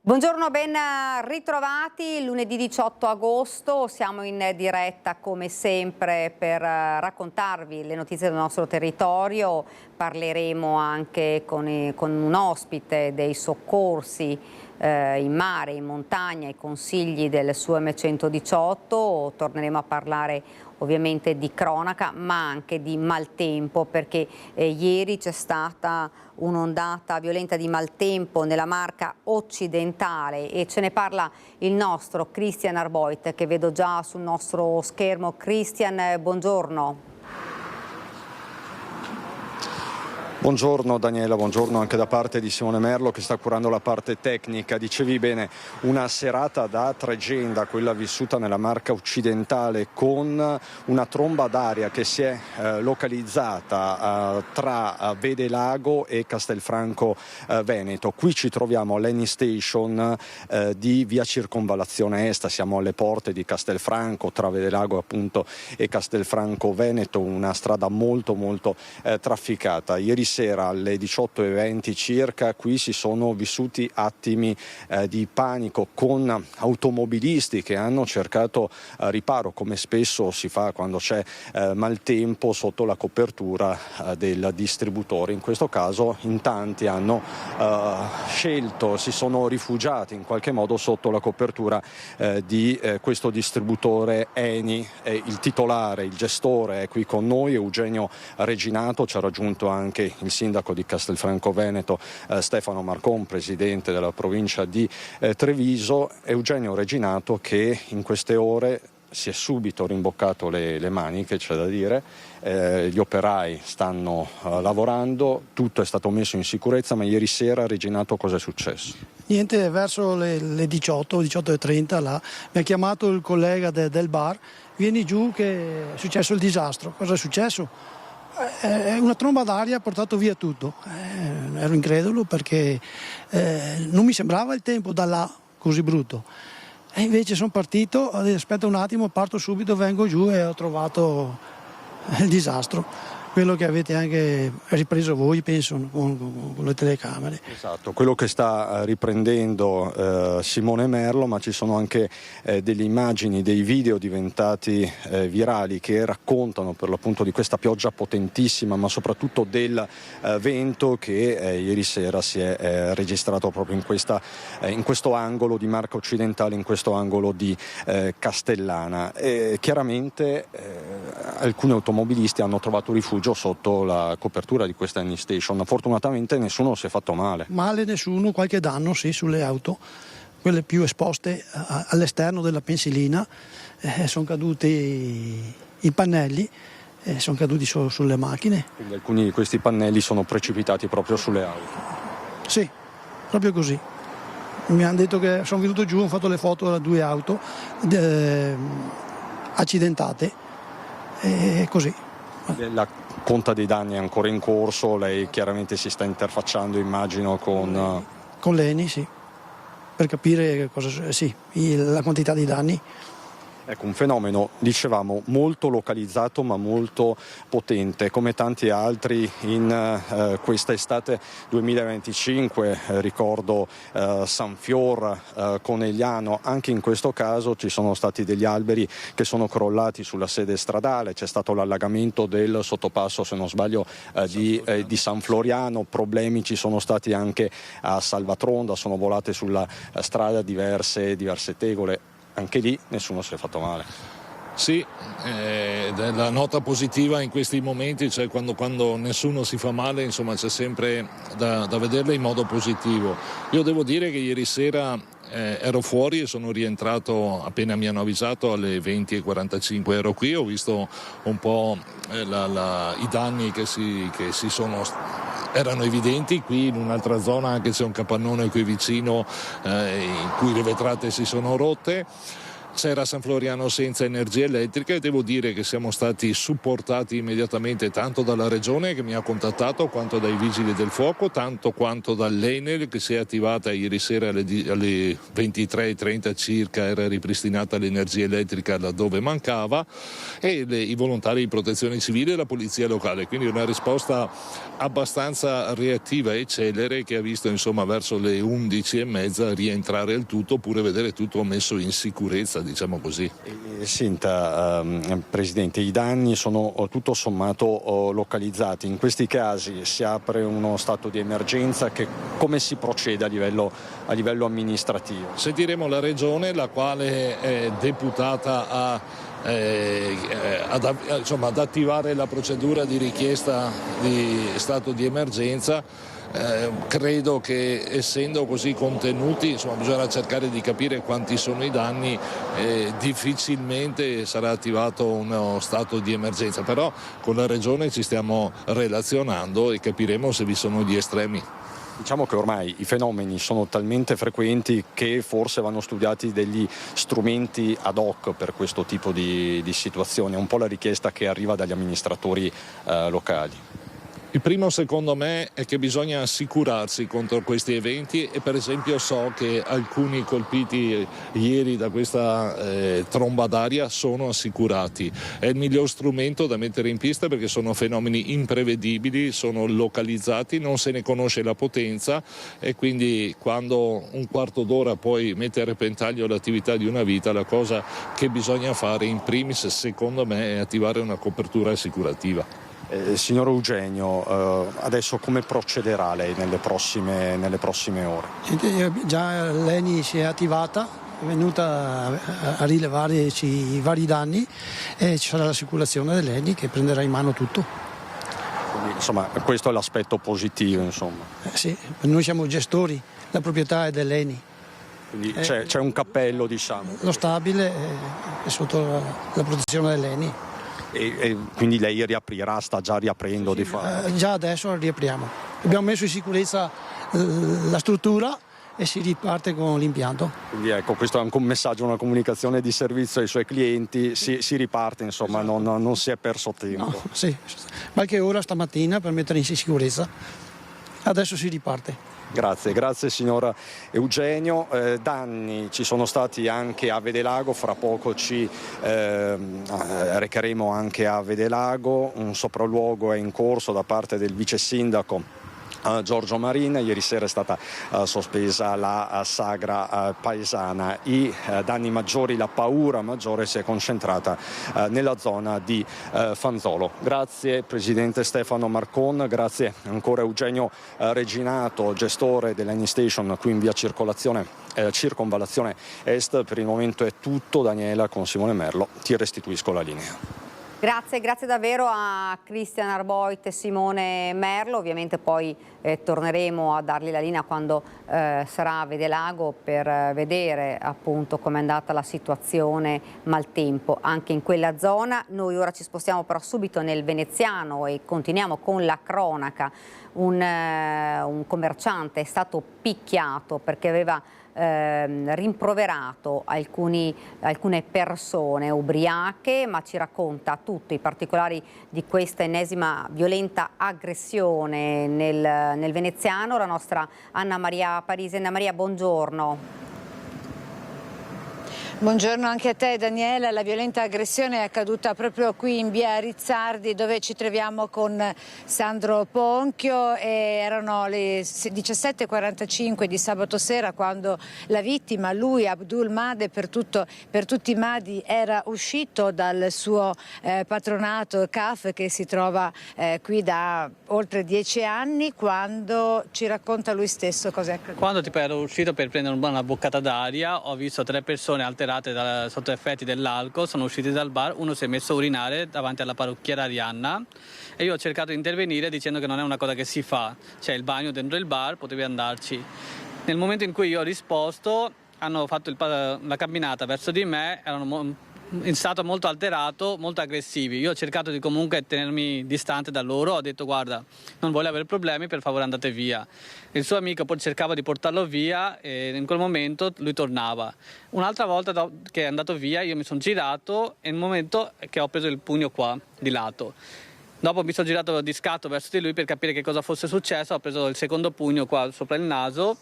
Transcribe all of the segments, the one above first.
Buongiorno, ben ritrovati. Lunedì 18 agosto siamo in diretta come sempre per raccontarvi le notizie del nostro territorio. Parleremo anche con un ospite dei soccorsi in mare, in montagna, i consigli del SUEM 118. Torneremo a parlare ovviamente di cronaca ma anche di maltempo, perché ieri c'è stata un'ondata violenta di maltempo nella Marca occidentale e ce ne parla il nostro Christian Arboit, che vedo già sul nostro schermo. Christian, buongiorno. Buongiorno Daniela, buongiorno anche da parte di Simone Merlo che sta curando la parte tecnica. Dicevi bene, una serata da tregenda, quella vissuta nella Marca occidentale, con una tromba d'aria che si è localizzata tra Vedelago e Castelfranco Veneto. Qui ci troviamo all'Eni Station di via Circonvallazione Est, siamo alle porte di Castelfranco, tra Vedelago appunto e Castelfranco Veneto, una strada molto trafficata. Ieri sera alle 18:20 circa qui si sono vissuti attimi di panico, con automobilisti che hanno cercato riparo, come spesso si fa quando c'è maltempo, sotto la copertura del distributore. In questo caso in tanti hanno scelto, si sono rifugiati in qualche modo sotto la copertura di questo distributore Eni. Il titolare, il gestore è qui con noi, Eugenio Reginato. Ci ha raggiunto anche il sindaco di Castelfranco Veneto, Stefano Marcon, presidente della provincia di Treviso. Eugenio Reginato, che in queste ore si è subito rimboccato le maniche, c'è da dire. Gli operai stanno lavorando, tutto è stato messo in sicurezza, ma ieri sera, Reginato, cosa è successo? Niente, verso le 18:30 là, mi ha chiamato il collega del bar: vieni giù che è successo il disastro. Cosa è successo? Una tromba d'aria ha portato via tutto. Ero incredulo perché non mi sembrava il tempo da là così brutto. E invece sono partito, aspetta un attimo, parto subito, vengo giù e ho trovato il disastro. Quello che avete anche ripreso voi, penso, con le telecamere. Esatto, quello che sta riprendendo Simone Merlo, ma ci sono anche delle immagini, dei video diventati virali che raccontano per l'appunto di questa pioggia potentissima, ma soprattutto del vento che ieri sera si è registrato proprio in questo angolo di Marca occidentale, in questo angolo di Castellana. Chiaramente alcuni automobilisti hanno trovato rifugio sotto la copertura di questa Eni Station. Fortunatamente nessuno si è fatto male. Male nessuno, qualche danno sì sulle auto, quelle più esposte all'esterno della pensilina. Sono caduti i pannelli, sono caduti sulle macchine. Quindi alcuni di questi pannelli sono precipitati proprio sulle auto? Sì, proprio così. Mi hanno detto che sono venuto giù, ho fatto le foto da 2 auto accidentate e così. La conta dei danni è ancora in corso, lei chiaramente si sta interfacciando, immagino, con l'Eni, sì, per capire la quantità di danni. Ecco, un fenomeno, dicevamo, molto localizzato ma molto potente, come tanti altri in questa estate 2025. Ricordo San Fior, Conegliano. Anche in questo caso ci sono stati degli alberi che sono crollati sulla sede stradale, c'è stato l'allagamento del sottopasso, se non sbaglio, di San Floriano. Problemi ci sono stati anche a Salvatronda, sono volate sulla strada diverse tegole. Anche lì nessuno si è fatto male. Sì, la nota positiva in questi momenti, cioè quando nessuno si fa male, insomma, c'è sempre da vederla in modo positivo. Io devo dire che ieri sera ero fuori e sono rientrato appena mi hanno avvisato alle 20:45. Ero qui, ho visto un po' i danni che erano evidenti. Qui in un'altra zona anche c'è un capannone qui vicino in cui le vetrate si sono rotte. c'era San Floriano senza energia elettrica e devo dire che siamo stati supportati immediatamente tanto dalla Regione che mi ha contattato, quanto dai Vigili del Fuoco, tanto quanto dall'Enel che si è attivata ieri sera alle 23:30 circa, era ripristinata l'energia elettrica laddove mancava, e i volontari di protezione civile e la polizia locale, quindi una risposta abbastanza reattiva e celere che ha visto insomma verso le 11:30 rientrare il tutto, oppure vedere tutto messo in sicurezza, diciamo così. Senta, Presidente, i danni sono tutto sommato localizzati. In questi casi si apre uno stato di emergenza, come si procede a livello amministrativo? Sentiremo la Regione, la quale è deputata ad attivare la procedura di richiesta di stato di emergenza. Credo che, essendo così contenuti, insomma, bisogna cercare di capire quanti sono i danni, difficilmente sarà attivato uno stato di emergenza, però con la Regione ci stiamo relazionando e capiremo se vi sono gli estremi. Diciamo che ormai i fenomeni sono talmente frequenti che forse vanno studiati degli strumenti ad hoc per questo tipo di situazioni, è un po' la richiesta che arriva dagli amministratori locali. Il primo, secondo me, è che bisogna assicurarsi contro questi eventi, e per esempio so che alcuni colpiti ieri da questa tromba d'aria sono assicurati. È il miglior strumento da mettere in pista perché sono fenomeni imprevedibili, sono localizzati, non se ne conosce la potenza, e quindi quando un quarto d'ora puoi mettere a repentaglio l'attività di una vita, la cosa che bisogna fare in primis, secondo me, è attivare una copertura assicurativa. Signor Eugenio, adesso come procederà lei nelle prossime ore? Già l'ENI si è attivata, è venuta a rilevare i vari danni e ci sarà l'assicurazione dell'ENI che prenderà in mano tutto. Quindi, insomma, questo è l'aspetto positivo, insomma. Sì, noi siamo gestori, la proprietà è dell'ENI. Quindi c'è un cappello, diciamo. Lo stabile è sotto la protezione dell'ENI. E quindi lei riaprirà, sta già riaprendo di fatto? Già adesso riapriamo. Abbiamo messo in sicurezza la struttura e si riparte con l'impianto. Quindi ecco, questo è anche un messaggio, una comunicazione di servizio ai suoi clienti, si riparte, insomma, esatto. non si è perso tempo. No, sì, qualche ora stamattina per mettere in sicurezza, adesso si riparte. Grazie signor Eugenio. Danni ci sono stati anche a Vedelago, fra poco ci recheremo anche a Vedelago, un sopralluogo è in corso da parte del vice sindaco Giorgio Marin. Ieri sera è stata sospesa la sagra paesana. I danni maggiori, la paura maggiore si è concentrata nella zona di Fanzolo. Grazie Presidente Stefano Marcon, grazie ancora Eugenio Reginato, gestore dell'Eni Station qui in via Circonvallazione Est. Per il momento è tutto. Daniela, con Simone Merlo ti restituisco la linea. Grazie davvero a Cristian Arboit e Simone Merlo. Ovviamente poi torneremo a dargli la linea quando sarà a Vedelago per vedere appunto com'è andata la situazione maltempo anche in quella zona. Noi ora ci spostiamo però subito nel veneziano e continuiamo con la cronaca. Un commerciante è stato picchiato perché aveva rimproverato alcune persone ubriache, ma ci racconta tutti i particolari di questa ennesima violenta aggressione nel veneziano la nostra Anna Maria Parisi. Anna Maria, buongiorno. Buongiorno anche a te Daniela. La violenta aggressione è accaduta proprio qui in via Rizzardi, dove ci troviamo con Sandro Ponchio. Erano le 17:45 di sabato sera quando la vittima, lui Abdul Made, per tutti i Madi, era uscito dal suo patronato CAF che si trova qui da oltre 10 anni, quando ci racconta lui stesso cos'è accaduto. Quando ero uscito per prendere una boccata d'aria, ho visto 3 persone alterate sotto effetti dell'alcol, sono usciti dal bar, uno si è messo a urinare davanti alla parrucchiera Arianna e io ho cercato di intervenire dicendo che non è una cosa che si fa, c'è il bagno dentro il bar, potevi andarci. Nel momento in cui io ho risposto hanno fatto la camminata verso di me, erano in stato molto alterato, molto aggressivi. Io ho cercato di comunque tenermi distante da loro, ho detto guarda, non voglio avere problemi, per favore andate via. Il suo amico poi cercava di portarlo via e in quel momento lui tornava. Un'altra volta che è andato via io mi sono girato e nel momento che ho preso il pugno qua di lato. Dopo mi sono girato di scatto verso di lui per capire che cosa fosse successo, ho preso il secondo pugno qua sopra il naso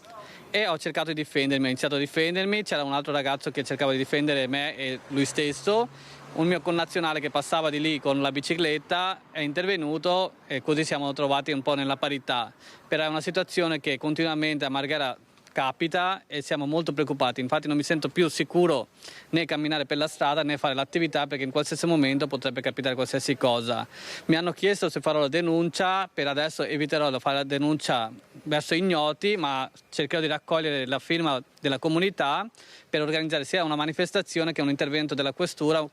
e ho cercato di difendermi, ho iniziato a difendermi, c'era un altro ragazzo che cercava di difendere me e lui stesso, un mio connazionale che passava di lì con la bicicletta è intervenuto e così siamo trovati un po' nella parità. Però è una situazione che continuamente a Marghera capita e siamo molto preoccupati, infatti non mi sento più sicuro né camminare per la strada né fare l'attività perché in qualsiasi momento potrebbe capitare qualsiasi cosa. Mi hanno chiesto se farò la denuncia, per adesso eviterò di fare la denuncia verso ignoti, ma cercherò di raccogliere la firma della comunità per organizzare sia una manifestazione che un intervento della questura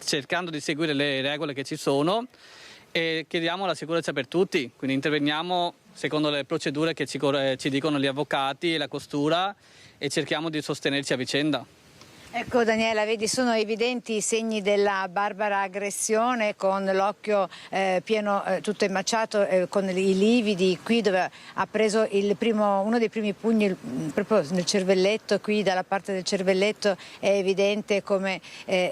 cercando di seguire le regole che ci sono e chiediamo la sicurezza per tutti, quindi interveniamo secondo le procedure che ci dicono gli avvocati e la questura e cerchiamo di sostenerci a vicenda. Ecco Daniela, vedi sono evidenti i segni della barbara aggressione con l'occhio pieno, tutto emmacciato, con i lividi qui dove ha preso uno dei primi pugni proprio nel cervelletto, qui dalla parte del cervelletto è evidente come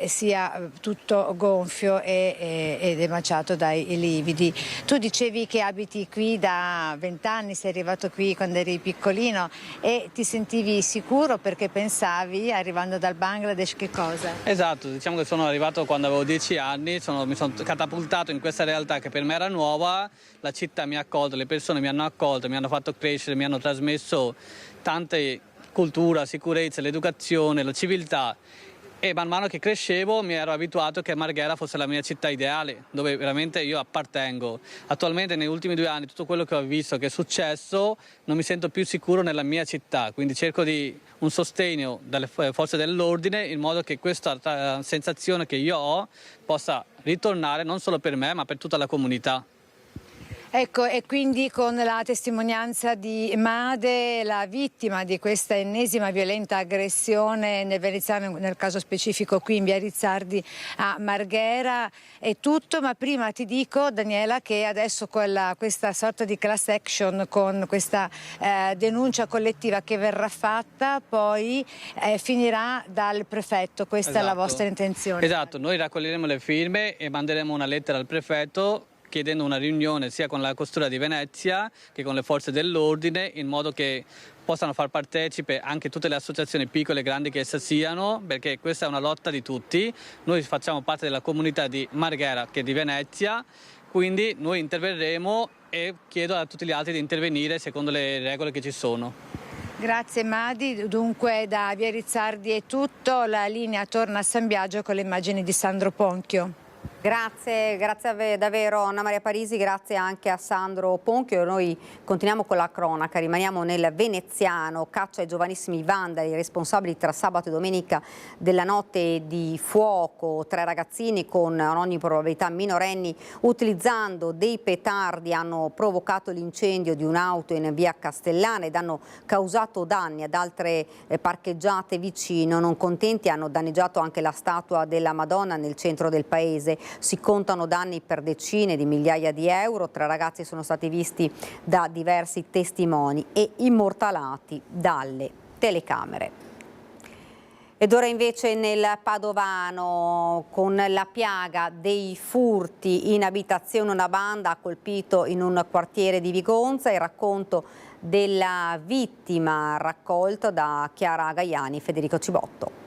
sia tutto gonfio ed emmacciato dai lividi. Tu dicevi che abiti qui da 20 anni, sei arrivato qui quando eri piccolino e ti sentivi sicuro perché pensavi, arrivando dal Bangladesh, che cosa? Esatto, diciamo che sono arrivato quando avevo 10 anni, mi sono catapultato in questa realtà che per me era nuova, la città mi ha accolto, le persone mi hanno accolto, mi hanno fatto crescere, mi hanno trasmesso tante cultura, sicurezza, l'educazione, la civiltà e man mano che crescevo mi ero abituato che Marghera fosse la mia città ideale, dove veramente io appartengo. Attualmente negli ultimi 2 anni tutto quello che ho visto, che è successo, non mi sento più sicuro nella mia città, quindi cerco di un sostegno dalle forze dell'ordine in modo che questa sensazione che io ho possa ritornare non solo per me ma per tutta la comunità. Ecco, e quindi con la testimonianza di Made, la vittima di questa ennesima violenta aggressione nel veneziano, nel caso specifico qui in via Rizzardi a Marghera, è tutto, ma prima ti dico Daniela che adesso questa sorta di class action con questa denuncia collettiva che verrà fatta poi finirà dal prefetto, questa Esatto. È la vostra intenzione? Esatto, noi raccoglieremo le firme e manderemo una lettera al prefetto chiedendo una riunione sia con la questura di Venezia che con le forze dell'ordine in modo che possano far partecipe anche tutte le associazioni piccole e grandi che esse siano, perché questa è una lotta di tutti. Noi facciamo parte della comunità di Marghera che è di Venezia, quindi noi interverremo e chiedo a tutti gli altri di intervenire secondo le regole che ci sono. Grazie Madi, dunque da via Rizzardi è tutto, la linea torna a San Biagio con le immagini di Sandro Ponchio. Grazie davvero Anna Maria Parisi, grazie anche a Sandro Ponchio. Noi continuiamo con la cronaca, rimaniamo nel veneziano, caccia ai giovanissimi vandali responsabili tra sabato e domenica della notte di fuoco. 3 ragazzini con ogni probabilità minorenni utilizzando dei petardi hanno provocato l'incendio di un'auto in via Castellana ed hanno causato danni ad altre parcheggiate vicino. Non contenti hanno danneggiato anche la statua della Madonna nel centro del paese. Si contano danni per decine di migliaia di euro. 3 ragazzi sono stati visti da diversi testimoni e immortalati dalle telecamere. Ed ora invece nel Padovano, con la piaga dei furti in abitazione, una banda ha colpito in un quartiere di Vigonza. Il racconto della vittima raccolto da Chiara Gaiani e Federico Cibotto.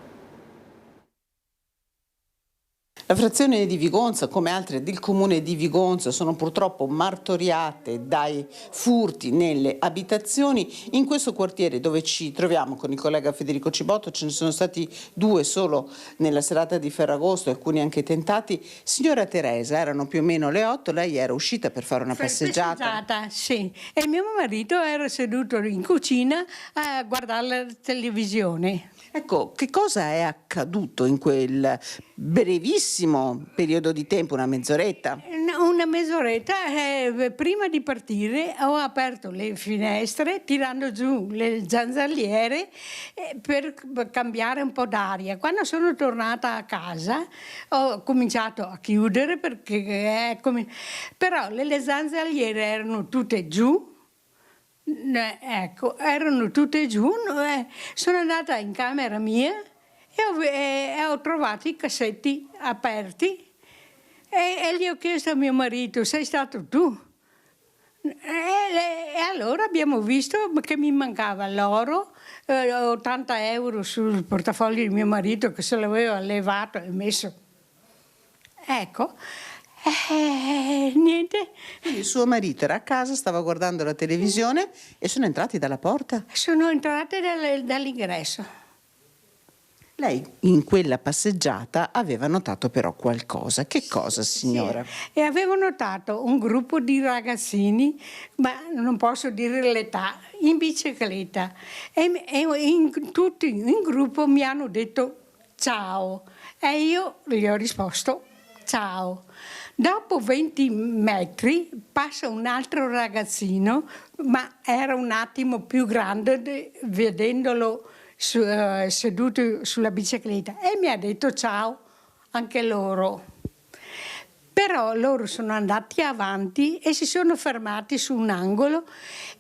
La frazione di Vigonza, come altre del comune di Vigonza, sono purtroppo martoriate dai furti nelle abitazioni. In questo quartiere dove ci troviamo con il collega Federico Cibotto ce ne sono stati 2 solo nella serata di Ferragosto, alcuni anche tentati. Signora Teresa, erano più o meno le 8, lei era uscita per fare una passeggiata. Sì, e mio marito era seduto in cucina a guardare la televisione. Ecco, che cosa è accaduto in quel brevissimo brevissimo periodo di tempo, una mezz'oretta. Una mezz'oretta, prima di partire ho aperto le finestre tirando giù le zanzariere per cambiare un po' d'aria. Quando sono tornata a casa ho cominciato a chiudere perché però le zanzariere erano tutte giù. Ecco, erano tutte giù. Sono andata in camera mia e ho trovato i cassetti aperti. E gli ho chiesto a mio marito: sei stato tu? E allora abbiamo visto che mi mancava l'oro, 80 euro sul portafoglio di mio marito che se l'aveva levato e messo. Ecco, niente. Quindi suo marito era a casa, stava guardando la televisione e sono entrati dalla porta? Sono entrate dall'ingresso. Lei in quella passeggiata aveva notato però qualcosa. Che cosa, signora? Sì. E avevo notato un gruppo di ragazzini, ma non posso dire l'età, in bicicletta. E tutti in gruppo mi hanno detto ciao e io gli ho risposto ciao. Dopo 20 metri passa un altro ragazzino, ma era un attimo più grande, vedendolo seduto sulla bicicletta, e mi ha detto ciao anche loro. Però loro sono andati avanti e si sono fermati su un angolo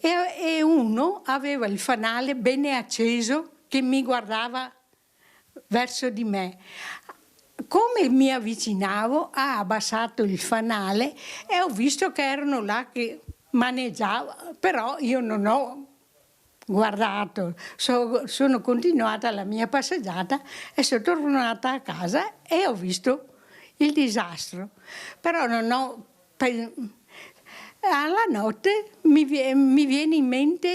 e uno aveva il fanale bene acceso che mi guardava verso di me. Come mi avvicinavo ha abbassato il fanale e ho visto che erano là che maneggiava, però io non ho guardato, sono continuata la mia passeggiata e sono tornata a casa e ho visto il disastro. Però non ho... Alla notte mi viene in mente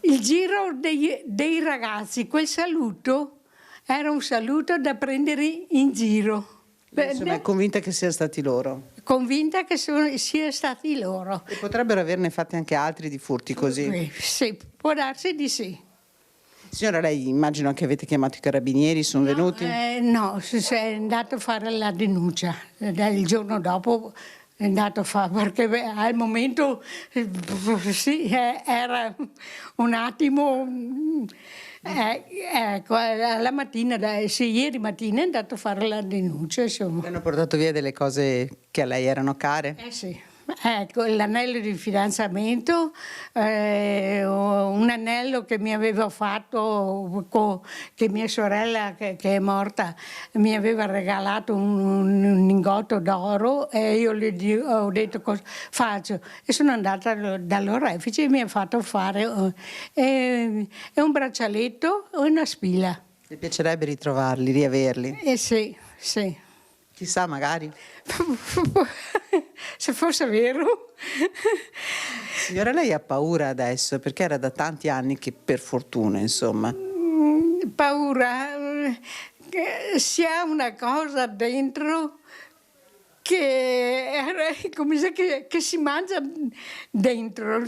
il giro dei ragazzi, quel saluto era un saluto da prendere in giro. Insomma, è convinta che siano stati loro? Convinta che siano stati loro. E potrebbero averne fatti anche altri di furti così? Sì, può darsi di sì. Signora, lei immagino che avete chiamato i carabinieri, sono venuti? No, è andato a fare la denuncia. Il giorno dopo è andato a fare, perché al momento sì, era un attimo... ecco, alla mattina, ieri mattina è andato a fare la denuncia, insomma. Hanno portato via delle cose che a lei erano care? Sì, ecco, l'anello di fidanzamento, un anello che mi aveva fatto, che mia sorella che è morta mi aveva regalato un lingotto d'oro e io gli ho detto cosa faccio e sono andata dall'orefice e mi ha fatto fare un braccialetto e una spilla. Le piacerebbe ritrovarli, riaverli? Sì, sì. Chissà, magari. Se fosse vero. Signora, lei ha paura adesso, perché era da tanti anni che, per fortuna, insomma. Paura che sia una cosa dentro che si mangia dentro,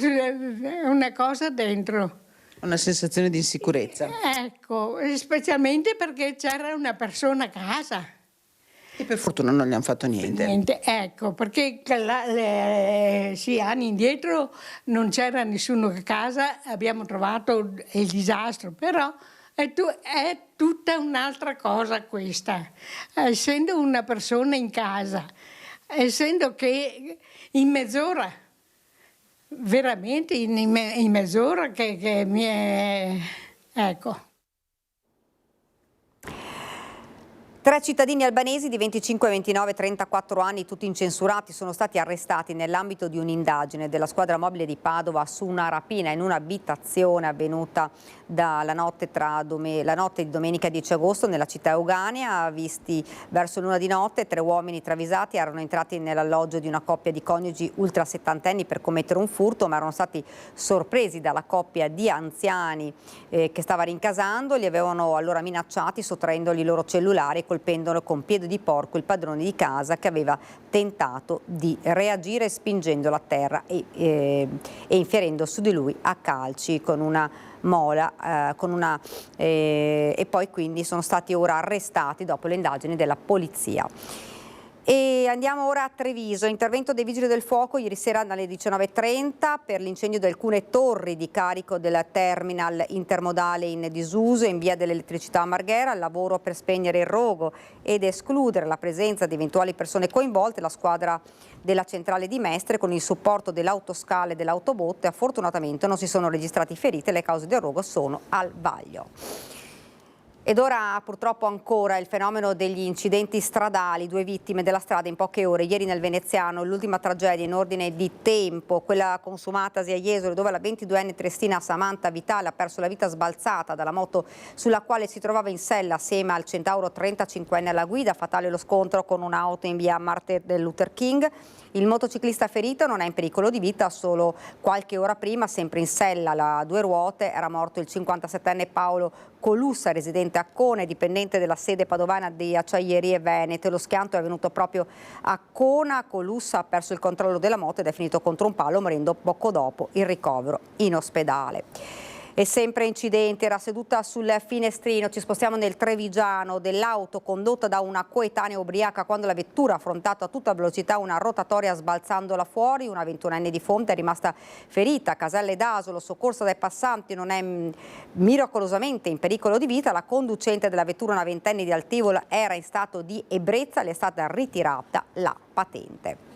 una cosa dentro. Una sensazione di insicurezza. Ecco, specialmente perché c'era una persona a casa. E per fortuna non gli hanno fatto niente. Ecco, perché sì, anni indietro non c'era nessuno a casa, abbiamo trovato il disastro, però è tutta un'altra cosa questa. Essendo una persona in casa, essendo che in mezz'ora, veramente in mezz'ora che mi è... ecco. 3 cittadini albanesi di 25, 29 e 34 anni, tutti incensurati, sono stati arrestati nell'ambito di un'indagine della squadra mobile di Padova su una rapina in un'abitazione avvenuta la notte di domenica 10 agosto nella città euganea. Visti verso l'1 di notte, 3 uomini travisati erano entrati nell'alloggio di una coppia di coniugi ultra settantenni per commettere un furto, ma erano stati sorpresi dalla coppia di anziani che stava rincasando. Li avevano allora minacciati sottraendogli i loro cellulari e colpendolo con piede di porco il padrone di casa, che aveva tentato di reagire spingendolo a terra e inferendo su di lui a calci con una Mola e poi quindi sono stati ora arrestati dopo le indagini della polizia. E andiamo ora a Treviso, intervento dei Vigili del Fuoco ieri sera alle 19:30 per l'incendio di alcune torri di carico del terminal intermodale in disuso in via dell'Elettricità a Marghera, il lavoro per spegnere il rogo ed escludere la presenza di eventuali persone coinvolte. La squadra della centrale di Mestre con il supporto dell'autoscale e dell'autobotte, fortunatamente non si sono registrati feriti, le cause del rogo sono al vaglio. Ed ora purtroppo ancora il fenomeno degli incidenti stradali, 2 vittime della strada in poche ore. Ieri nel Veneziano l'ultima tragedia in ordine di tempo, quella consumatasi a Jesolo, dove la 22enne triestina Samantha Vitale ha perso la vita sbalzata dalla moto sulla quale si trovava in sella assieme al centauro 35enne alla guida. Fatale lo scontro con un'auto in via Martin Luther King. Il motociclista ferito non è in pericolo di vita, solo qualche ora prima, sempre in sella alla 2 ruote, era morto il 57enne Paolo Colussa, residente a Cone, dipendente della sede padovana di Acciaierie Venete. Lo schianto è avvenuto proprio a Cona. Colussa ha perso il controllo della moto ed è finito contro un palo, morendo poco dopo il ricovero in ospedale. E sempre incidente, era seduta sul finestrino, ci spostiamo nel Trevigiano, dell'auto condotta da una coetanea ubriaca quando la vettura ha affrontato a tutta velocità una rotatoria sbalzandola fuori. Una 21enne di Fonte è rimasta ferita. Caselle d'Asolo, soccorsa dai passanti, non è miracolosamente in pericolo di vita. La conducente della vettura, una 20enne di Altivola, era in stato di ebbrezza, le è stata ritirata la patente.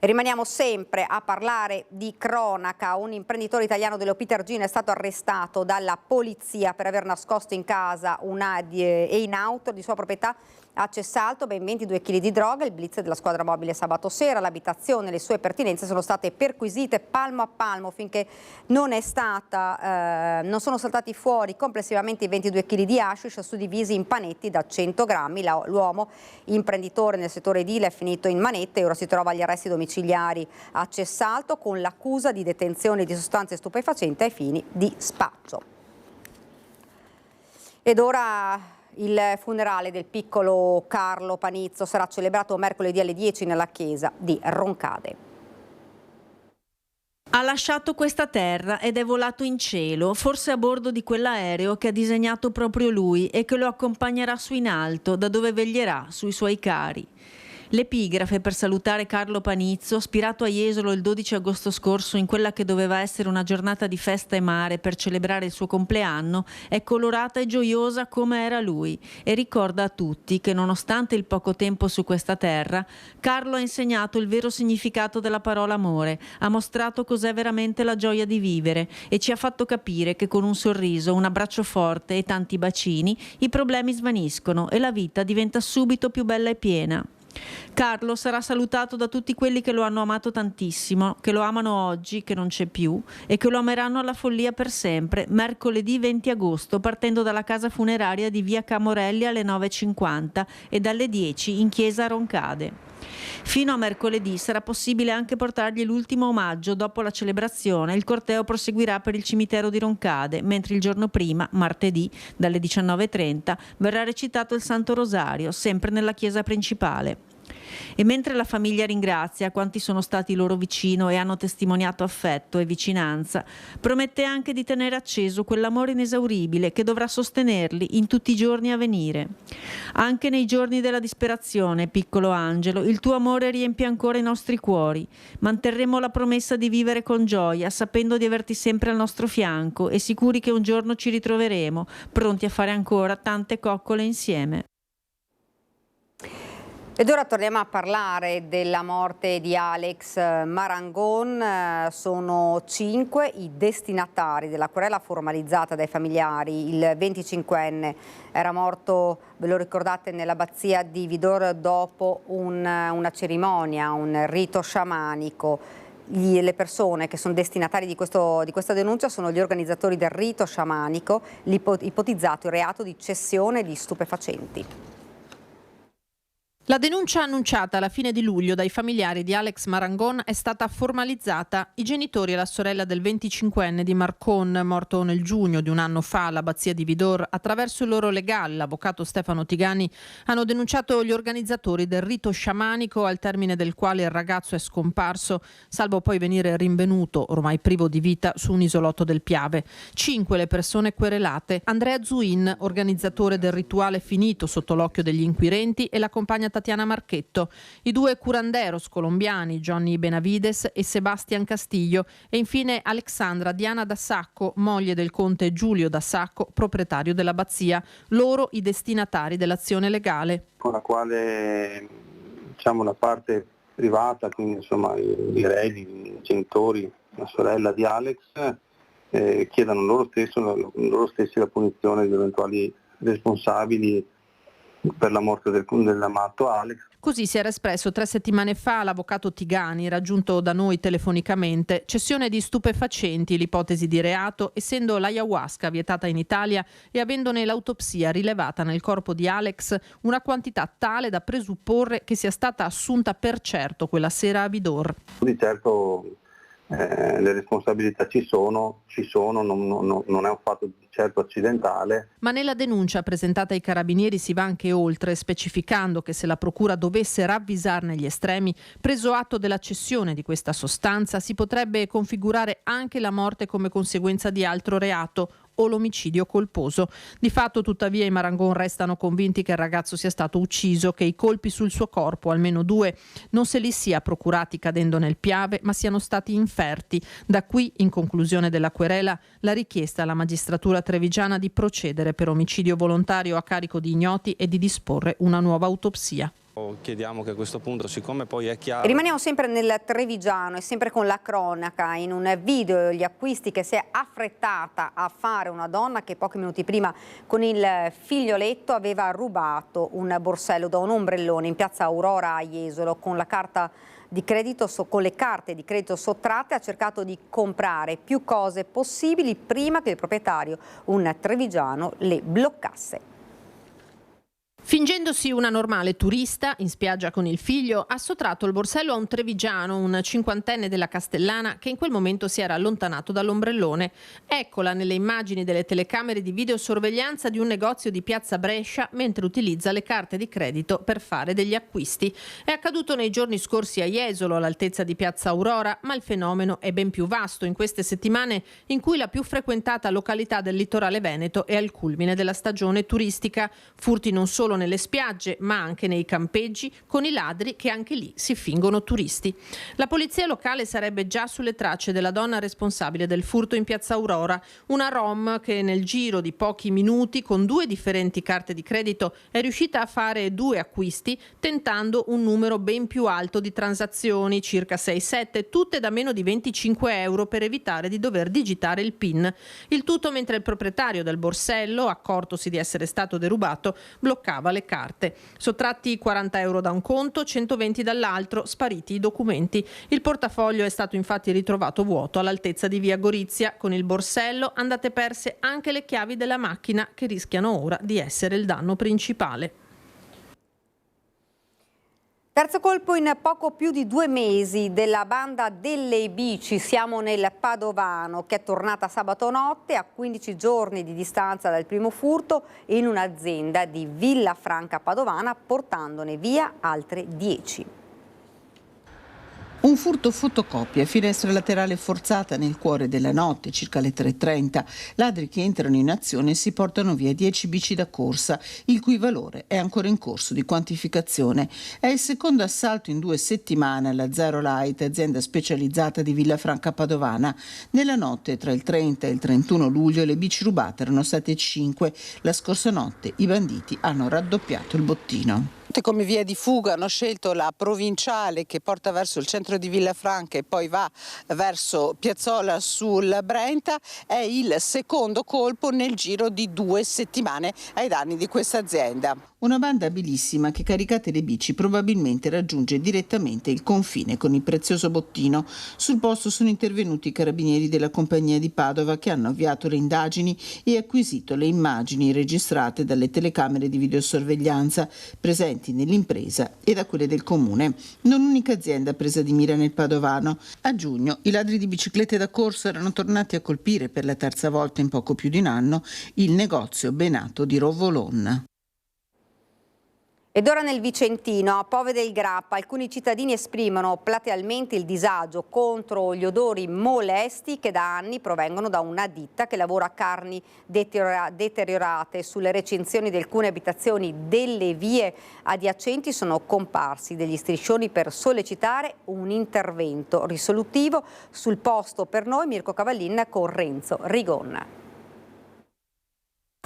E rimaniamo sempre a parlare di cronaca. Un imprenditore italiano dell'Opitergine è stato arrestato dalla polizia per aver nascosto in casa e in auto di sua proprietà a Cessalto ben 22 kg di droga. Il blitz della squadra mobile sabato sera, l'abitazione e le sue pertinenze sono state perquisite palmo a palmo finché non sono saltati fuori complessivamente i 22 kg di hashish suddivisi in panetti da 100 grammi. L'uomo, imprenditore nel settore edile, è finito in manette e ora si trova agli arresti domiciliari a Cessalto con l'accusa di detenzione di sostanze stupefacenti ai fini di spaccio. Ed ora il funerale del piccolo Carlo Panizzo sarà celebrato mercoledì alle 10 nella chiesa di Roncade. Ha lasciato questa terra ed è volato in cielo, forse a bordo di quell'aereo che ha disegnato proprio lui e che lo accompagnerà su in alto, da dove veglierà sui suoi cari. L'epigrafe per salutare Carlo Panizzo, spirato a Jesolo il 12 agosto scorso in quella che doveva essere una giornata di festa e mare per celebrare il suo compleanno, è colorata e gioiosa come era lui e ricorda a tutti che nonostante il poco tempo su questa terra, Carlo ha insegnato il vero significato della parola amore, ha mostrato cos'è veramente la gioia di vivere e ci ha fatto capire che con un sorriso, un abbraccio forte e tanti bacini i problemi svaniscono e la vita diventa subito più bella e piena. Carlo sarà salutato da tutti quelli che lo hanno amato tantissimo, che lo amano oggi, che non c'è più, e che lo ameranno alla follia per sempre, mercoledì 20 agosto, partendo dalla casa funeraria di via Camorelli alle 9:50 e dalle 10 in chiesa a Roncade. Fino a mercoledì sarà possibile anche portargli l'ultimo omaggio. Dopo la celebrazione il corteo proseguirà per il cimitero di Roncade, mentre il giorno prima, martedì, dalle 19:30, verrà recitato il Santo Rosario, sempre nella chiesa principale. E mentre la famiglia ringrazia quanti sono stati loro vicino e hanno testimoniato affetto e vicinanza, promette anche di tenere acceso quell'amore inesauribile che dovrà sostenerli in tutti i giorni a venire. Anche nei giorni della disperazione, piccolo angelo, il tuo amore riempie ancora i nostri cuori. Manterremo la promessa di vivere con gioia, sapendo di averti sempre al nostro fianco e sicuri che un giorno ci ritroveremo, pronti a fare ancora tante coccole insieme. Ed ora torniamo a parlare della morte di Alex Marangon. Sono 5 i destinatari della querela formalizzata dai familiari. Il 25enne era morto, ve lo ricordate, nell'abbazia di Vidor dopo una cerimonia, un rito sciamanico. Le persone che sono destinatari di questa denuncia sono gli organizzatori del rito sciamanico, ipotizzato il reato di cessione di stupefacenti. La denuncia annunciata alla fine di luglio dai familiari di Alex Marangon è stata formalizzata. I genitori e la sorella del 25enne di Marcon, morto nel giugno di un anno fa all'abbazia di Vidor, attraverso il loro legale, l'avvocato Stefano Tigani, hanno denunciato gli organizzatori del rito sciamanico al termine del quale il ragazzo è scomparso, salvo poi venire rinvenuto, ormai privo di vita, su un isolotto del Piave. 5 le persone querelate: Andrea Zuin, organizzatore del rituale finito sotto l'occhio degli inquirenti, e la compagna Tatiana Marchetto, i 2 curanderos colombiani Johnny Benavides e Sebastian Castillo, e infine Alexandra Diana da Sacco, moglie del conte Giulio da Sacco, proprietario dell'abbazia, loro i destinatari dell'azione legale. Con la quale la parte privata, quindi insomma i eredi, i genitori, la sorella di Alex, chiedono loro stessi la punizione di eventuali responsabili per la morte dell'amato Alex. Così si era espresso 3 settimane fa l'avvocato Tigani, raggiunto da noi telefonicamente. Cessione di stupefacenti, l'ipotesi di reato, essendo l'ayahuasca vietata in Italia e avendone l'autopsia rilevata nel corpo di Alex una quantità tale da presupporre che sia stata assunta per certo quella sera a Vidor. Di certo le responsabilità ci sono, non è un fatto di certo accidentale. Ma nella denuncia presentata ai carabinieri si va anche oltre, specificando che se la procura dovesse ravvisarne gli estremi, preso atto della cessione di questa sostanza, si potrebbe configurare anche la morte come conseguenza di altro reato o l'omicidio colposo. Di fatto, tuttavia, i Marangon restano convinti che il ragazzo sia stato ucciso, che i colpi sul suo corpo, almeno 2, non se li sia procurati cadendo nel Piave, ma siano stati inferti. Da qui, in conclusione della querela, la richiesta alla magistratura trevigiana di procedere per omicidio volontario a carico di ignoti e di disporre una nuova autopsia. Chiediamo che a questo punto, siccome poi è chiaro... Rimaniamo sempre nel trevigiano e sempre con la cronaca. In un video gli acquisti che si è affrettata a fare una donna che pochi minuti prima con il figlioletto aveva rubato un borsello da un ombrellone in piazza Aurora a Jesolo con le carte di credito sottratte. Ha cercato di comprare più cose possibili prima che il proprietario, un trevigiano, le bloccasse. Fingendosi una normale turista in spiaggia con il figlio, ha sottratto il borsello a un trevigiano, un 50enne della Castellana, che in quel momento si era allontanato dall'ombrellone. Eccola nelle immagini delle telecamere di videosorveglianza di un negozio di piazza Brescia mentre utilizza le carte di credito per fare degli acquisti. È accaduto nei giorni scorsi a Jesolo, all'altezza di piazza Aurora, ma il fenomeno è ben più vasto in queste settimane in cui la più frequentata località del litorale veneto è al culmine della stagione turistica. Furti non solo nelle spiagge ma anche nei campeggi, con i ladri che anche lì si fingono turisti. La polizia locale sarebbe già sulle tracce della donna responsabile del furto in piazza Aurora, una rom che nel giro di pochi minuti con 2 differenti carte di credito è riuscita a fare 2 acquisti tentando un numero ben più alto di transazioni, circa 6-7, tutte da meno di 25 euro per evitare di dover digitare il PIN. Il tutto mentre il proprietario del borsello, accortosi di essere stato derubato, bloccava le carte. Sottratti 40 euro da un conto, 120 dall'altro, spariti i documenti. Il portafoglio è stato infatti ritrovato vuoto all'altezza di via Gorizia. Con il borsello andate perse anche le chiavi della macchina, che rischiano ora di essere il danno principale. Terzo colpo in poco più di 2 mesi della banda delle bici. Siamo nel Padovano, che è tornata sabato notte a 15 giorni di distanza dal primo furto in un'azienda di Villafranca Padovana, portandone via altre 10. Un furto fotocopia, finestra laterale forzata nel cuore della notte, circa le 3:30. Ladri che entrano in azione e si portano via 10 bici da corsa, il cui valore è ancora in corso di quantificazione. È il secondo assalto in 2 settimane alla Zero Light, azienda specializzata di Villafranca Padovana. Nella notte tra il 30 e il 31 luglio le bici rubate erano state 5. La scorsa notte i banditi hanno raddoppiato il bottino. Come via di fuga hanno scelto la provinciale che porta verso il centro di Villafranca e poi va verso Piazzola sul Brenta. È il secondo colpo nel giro di 2 settimane ai danni di questa azienda. Una banda abilissima che, caricate le bici, probabilmente raggiunge direttamente il confine con il prezioso bottino. Sul posto sono intervenuti i carabinieri della compagnia di Padova, che hanno avviato le indagini e acquisito le immagini registrate dalle telecamere di videosorveglianza presenti nell'impresa e da quelle del comune. Non unica azienda presa di mira nel padovano. A giugno i ladri di biciclette da corsa erano tornati a colpire per la terza volta in poco più di un anno il negozio Benato di Rovolon. Ed ora nel Vicentino, a Pove del Grappa, alcuni cittadini esprimono platealmente il disagio contro gli odori molesti che da anni provengono da una ditta che lavora a carni deteriorate. Sulle recinzioni di alcune abitazioni delle vie adiacenti sono comparsi degli striscioni per sollecitare un intervento risolutivo. Sul posto per noi Mirko Cavallin con Renzo Rigonna.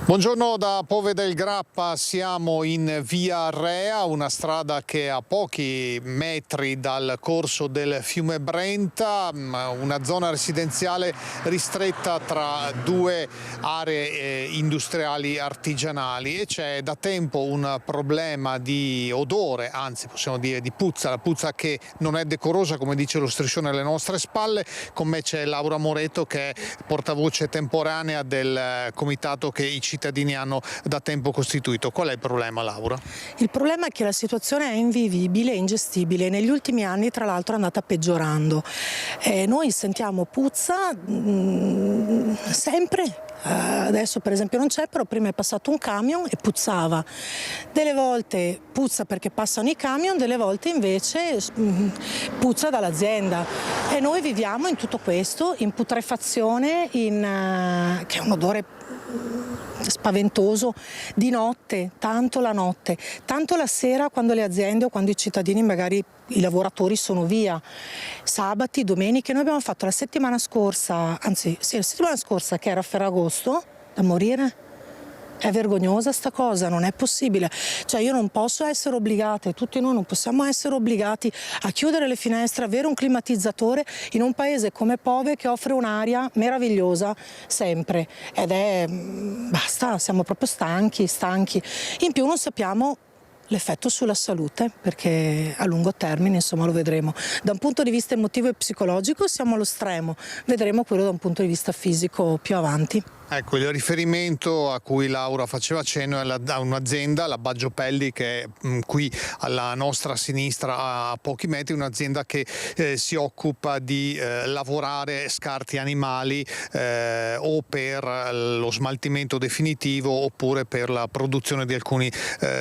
Buongiorno da Pove del Grappa, siamo in via Arrea, una strada che è a pochi metri dal corso del fiume Brenta, una zona residenziale ristretta tra due aree industriali artigianali, e c'è da tempo un problema di odore, anzi possiamo dire di puzza, la puzza che non è decorosa, come dice lo striscione alle nostre spalle. Con me c'è Laura Moretto, che è portavoce temporanea del comitato che i cittadini hanno da tempo costituito. Qual è il problema, Laura? Il problema è che la situazione è invivibile e ingestibile. Negli ultimi anni, tra l'altro, è andata peggiorando. Noi sentiamo puzza sempre. Adesso per esempio non c'è, però prima è passato un camion e puzzava. Delle volte puzza perché passano i camion, delle volte invece puzza dall'azienda. E noi viviamo in tutto questo, in putrefazione, che è un odore spaventoso di notte, tanto la notte, tanto la sera, quando le aziende o quando i cittadini, magari i lavoratori, sono via. Sabati, domeniche. Noi abbiamo fatto la settimana scorsa che era Ferragosto, da morire. È vergognosa sta cosa, non è possibile. Cioè io non posso essere obbligata, tutti noi non possiamo essere obbligati a chiudere le finestre, avere un climatizzatore in un paese come Pove, che offre un'aria meravigliosa sempre. Basta, siamo proprio stanchi. In più non sappiamo l'effetto sulla salute, perché a lungo termine, insomma, lo vedremo. Da un punto di vista emotivo e psicologico siamo allo stremo, vedremo quello da un punto di vista fisico più avanti. Ecco, il riferimento a cui Laura faceva cenno è a un'azienda, la Baggio Pelli, che è qui alla nostra sinistra a pochi metri, un'azienda che si occupa di lavorare scarti animali o per lo smaltimento definitivo oppure per la produzione di alcuni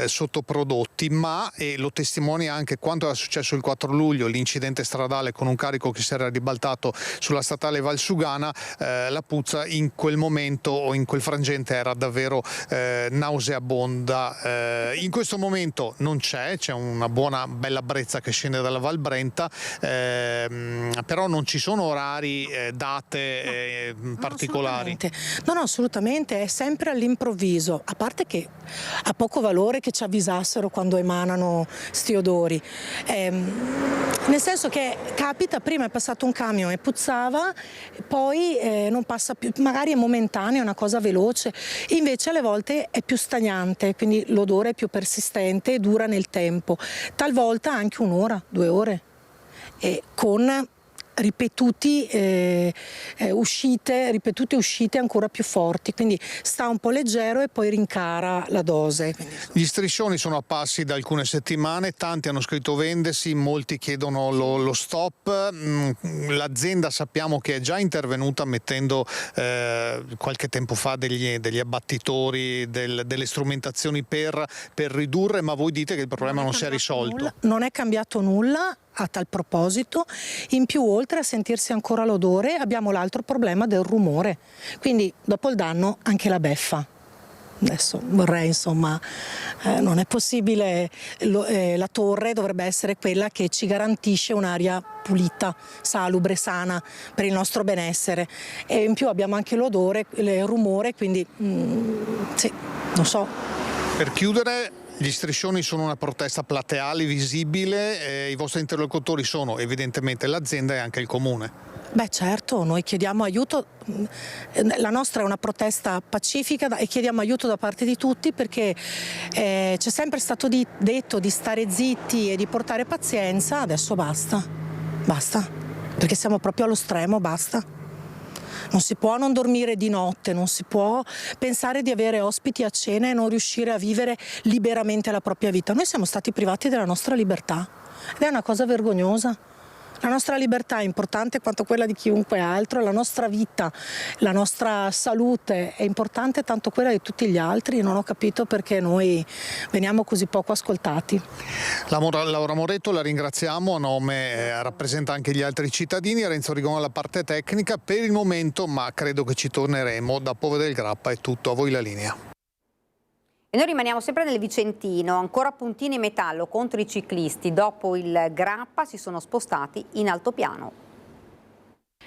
sottoprodotti, ma, e lo testimonia anche quanto era successo il 4 luglio, l'incidente stradale con un carico che si era ribaltato sulla statale Valsugana, la puzza in quel momento o in quel frangente era davvero nauseabonda. In questo momento non c'è una buona bella brezza che scende dalla Val Brenta, però non ci sono orari, date particolari. No, assolutamente, è sempre all'improvviso, a parte che ha poco valore che ci avvisassero quando emanano sti odori, nel senso che capita, prima è passato un camion e puzzava, poi non passa più, magari è momentaneo, è una cosa veloce, invece alle volte è più stagnante, quindi l'odore è più persistente e dura nel tempo, talvolta anche un'ora, 2 ore, e con ripetute uscite ancora più forti, quindi sta un po' leggero e poi rincara la dose. Gli striscioni sono apparsi da alcune settimane, tanti hanno scritto vendersi, molti chiedono lo stop. L'azienda sappiamo che è già intervenuta mettendo qualche tempo fa degli abbattitori, delle strumentazioni per ridurre, ma voi dite che il problema non si è risolto. Non è cambiato nulla a tal proposito. In più, oltre a sentirsi ancora l'odore, abbiamo l'altro problema del rumore, quindi dopo il danno anche la beffa. Adesso vorrei, insomma, non è possibile, la torre dovrebbe essere quella che ci garantisce un'aria pulita, salubre, sana per il nostro benessere, e in più abbiamo anche l'odore, il rumore, quindi sì, non so. Per chiudere, gli striscioni sono una protesta plateale, visibile, i vostri interlocutori sono evidentemente l'azienda e anche il comune. Beh certo, noi chiediamo aiuto, la nostra è una protesta pacifica e chiediamo aiuto da parte di tutti perché c'è sempre stato detto di stare zitti e di portare pazienza, adesso basta, perché siamo proprio allo stremo, basta. Non si può non dormire di notte, non si può pensare di avere ospiti a cena e non riuscire a vivere liberamente la propria vita. Noi siamo stati privati della nostra libertà ed è una cosa vergognosa. La nostra libertà è importante quanto quella di chiunque altro, la nostra vita, la nostra salute è importante tanto quella di tutti gli altri. Non ho capito perché noi veniamo così poco ascoltati. Laura Moretto, la ringraziamo a nome, rappresenta anche gli altri cittadini. Renzo Rigoni alla parte tecnica per il momento, ma credo che ci torneremo. Da Povo del Grappa è tutto, a voi la linea. E noi rimaniamo sempre nel Vicentino, ancora puntini metallo contro i ciclisti. Dopo il Grappa si sono spostati in altopiano.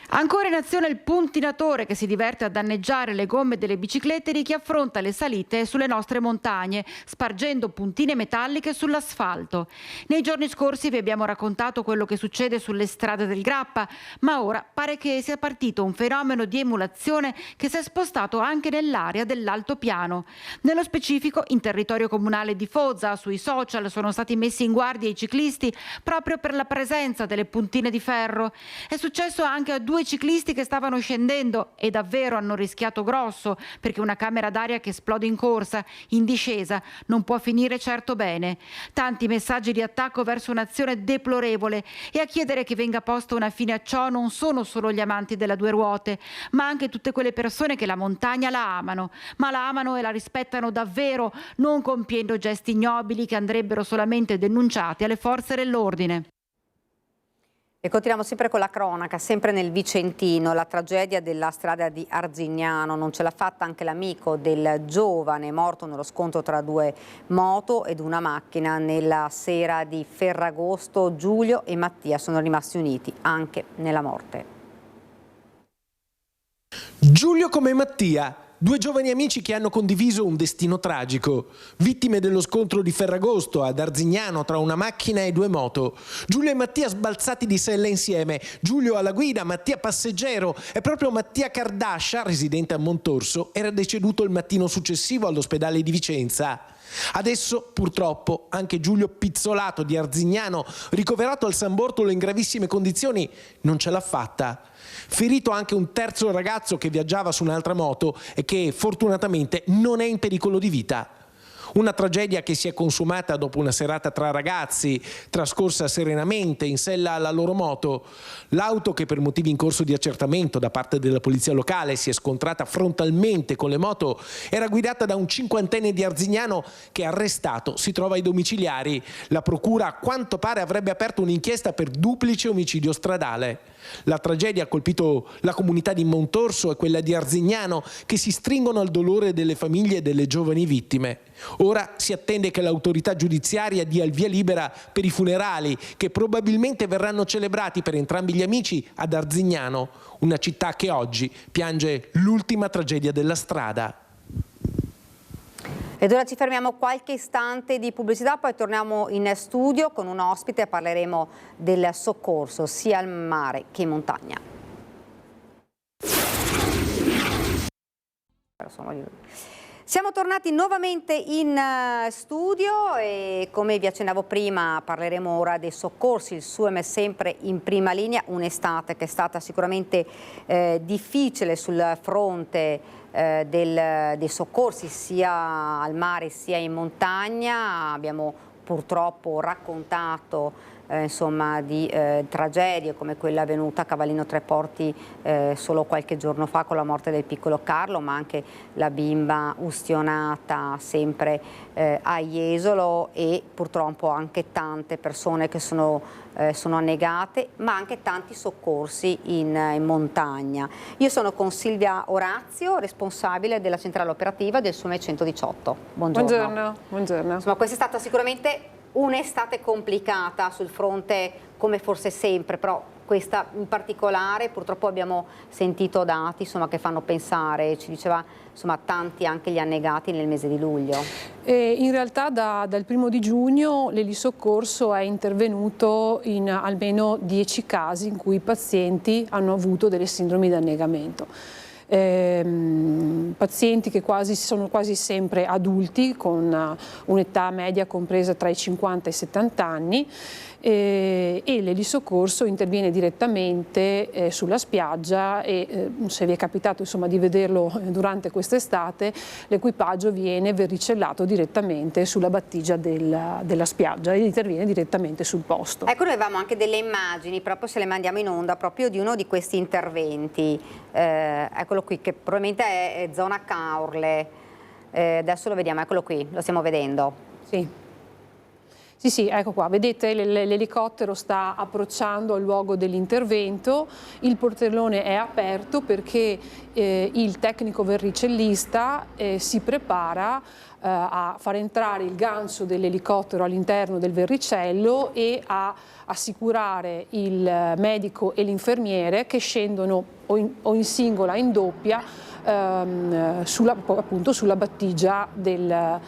Ancora in azione il puntinatore che si diverte a danneggiare le gomme delle biciclette di chi affronta le salite sulle nostre montagne, spargendo puntine metalliche sull'asfalto. Nei giorni scorsi vi abbiamo raccontato quello che succede sulle strade del Grappa, ma ora pare che sia partito un fenomeno di emulazione che si è spostato anche nell'area dell'altopiano. Nello specifico, in territorio comunale di Foggia, sui social sono stati messi in guardia i ciclisti proprio per la presenza delle puntine di ferro. È successo anche a 2 ciclisti che stavano scendendo e davvero hanno rischiato grosso, perché una camera d'aria che esplode in corsa, in discesa, non può finire certo bene. Tanti messaggi di attacco verso un'azione deplorevole, e a chiedere che venga posta una fine a ciò non sono solo gli amanti della due ruote, ma anche tutte quelle persone che la montagna la amano, ma la amano e la rispettano davvero, non compiendo gesti ignobili che andrebbero solamente denunciati alle forze dell'ordine. E continuiamo sempre con la cronaca, sempre nel Vicentino, la tragedia della strada di Arzignano. Non ce l'ha fatta anche l'amico del giovane morto nello scontro tra 2 moto ed una macchina nella sera di Ferragosto. Giulio e Mattia sono rimasti uniti anche nella morte. Giulio come Mattia. 2 giovani amici che hanno condiviso un destino tragico, vittime dello scontro di Ferragosto ad Arzignano tra una macchina e 2 moto. Giulio e Mattia sbalzati di sella insieme, Giulio alla guida, Mattia passeggero, e proprio Mattia Cardascia, residente a Montorso, era deceduto il mattino successivo all'ospedale di Vicenza. Adesso purtroppo anche Giulio Pizzolato di Arzignano, ricoverato al San Bortolo in gravissime condizioni, non ce l'ha fatta. Ferito anche un terzo ragazzo che viaggiava su un'altra moto e che fortunatamente non è in pericolo di vita. Una tragedia che si è consumata dopo una serata tra ragazzi, trascorsa serenamente in sella alla loro moto. L'auto, che per motivi in corso di accertamento da parte della polizia locale si è scontrata frontalmente con le moto, era guidata da un 50enne di Arzignano che, arrestato, si trova ai domiciliari. La procura, a quanto pare, avrebbe aperto un'inchiesta per duplice omicidio stradale. La tragedia ha colpito la comunità di Montorso e quella di Arzignano, che si stringono al dolore delle famiglie delle giovani vittime. Ora si attende che l'autorità giudiziaria dia il via libera per i funerali, che probabilmente verranno celebrati per entrambi gli amici ad Arzignano, una città che oggi piange l'ultima tragedia della strada. Ed ora ci fermiamo qualche istante di pubblicità, poi torniamo in studio con un ospite e parleremo del soccorso sia al mare che in montagna. Siamo tornati nuovamente in studio e, come vi accennavo prima, parleremo ora dei soccorsi. Il SUEM è sempre in prima linea, un'estate che è stata sicuramente difficile sul fronte dei soccorsi sia al mare sia in montagna. Abbiamo purtroppo raccontato insomma, di tragedie come quella avvenuta a Cavallino Tre Porti solo qualche giorno fa con la morte del piccolo Carlo, ma anche la bimba ustionata sempre a Jesolo, e purtroppo anche tante persone che sono annegate, ma anche tanti soccorsi in montagna. Io sono con Silvia Orazio, responsabile della centrale operativa del SUEM 118. Buongiorno. Buongiorno. Insomma, questa è stata sicuramente un'estate complicata sul fronte, come forse sempre, però questa in particolare, purtroppo abbiamo sentito dati insomma, che fanno pensare, ci diceva insomma, tanti anche gli annegati nel mese di luglio. In realtà dal 1° di giugno l'Elisoccorso è intervenuto in almeno 10 casi in cui i pazienti hanno avuto delle sindromi di annegamento. Pazienti che sono quasi sempre adulti con un'età media compresa tra i 50 e i 70 anni e l'Elisoccorso interviene direttamente sulla spiaggia e se vi è capitato insomma, di vederlo durante quest'estate, l'equipaggio viene verricellato direttamente sulla battigia della spiaggia e interviene direttamente sul posto. Ecco, noi avevamo anche delle immagini, proprio se le mandiamo in onda, proprio di uno di questi interventi. Eccolo qui, che probabilmente è zona Caorle. Adesso lo vediamo, eccolo qui, lo stiamo vedendo. Sì. Sì, ecco qua, vedete l'elicottero sta approcciando al luogo dell'intervento, il portellone è aperto perché il tecnico verricellista si prepara a far entrare il gancio dell'elicottero all'interno del verricello e a assicurare il medico e l'infermiere che scendono o in singola o in doppia appunto sulla battigia della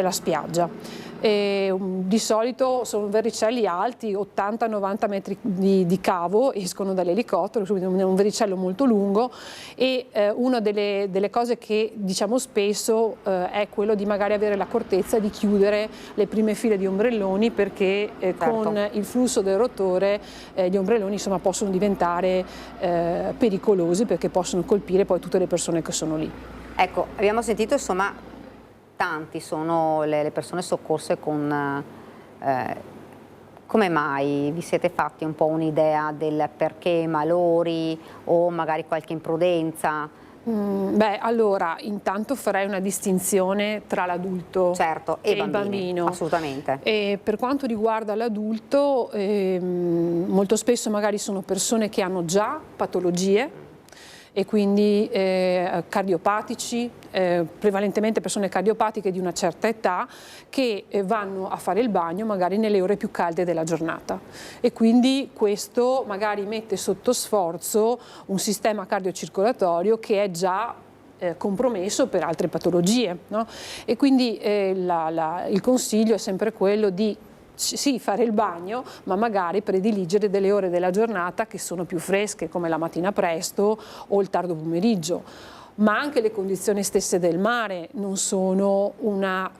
spiaggia. Di solito sono verricelli alti, 80-90 metri di cavo, escono dall'elicottero, quindi è un verricello molto lungo e una delle cose che diciamo spesso è quello di magari avere l'accortezza di chiudere le prime file di ombrelloni perché con il flusso del rotore gli ombrelloni insomma, possono diventare pericolosi perché possono colpire poi tutte le persone che sono lì. Ecco, abbiamo sentito insomma tanti sono le persone soccorse con... come mai vi siete fatti un po' un'idea del perché malori o magari qualche imprudenza? Allora, intanto farei una distinzione tra l'adulto e il bambino. Assolutamente. E per quanto riguarda l'adulto, molto spesso magari sono persone che hanno già patologie e quindi cardiopatici, prevalentemente persone cardiopatiche di una certa età che vanno a fare il bagno magari nelle ore più calde della giornata e quindi questo magari mette sotto sforzo un sistema cardiocircolatorio che è già compromesso per altre patologie, no? E quindi il consiglio è sempre quello di sì, fare il bagno, ma magari prediligere delle ore della giornata che sono più fresche, come la mattina presto o il tardo pomeriggio. Ma anche le condizioni stesse del mare non sono una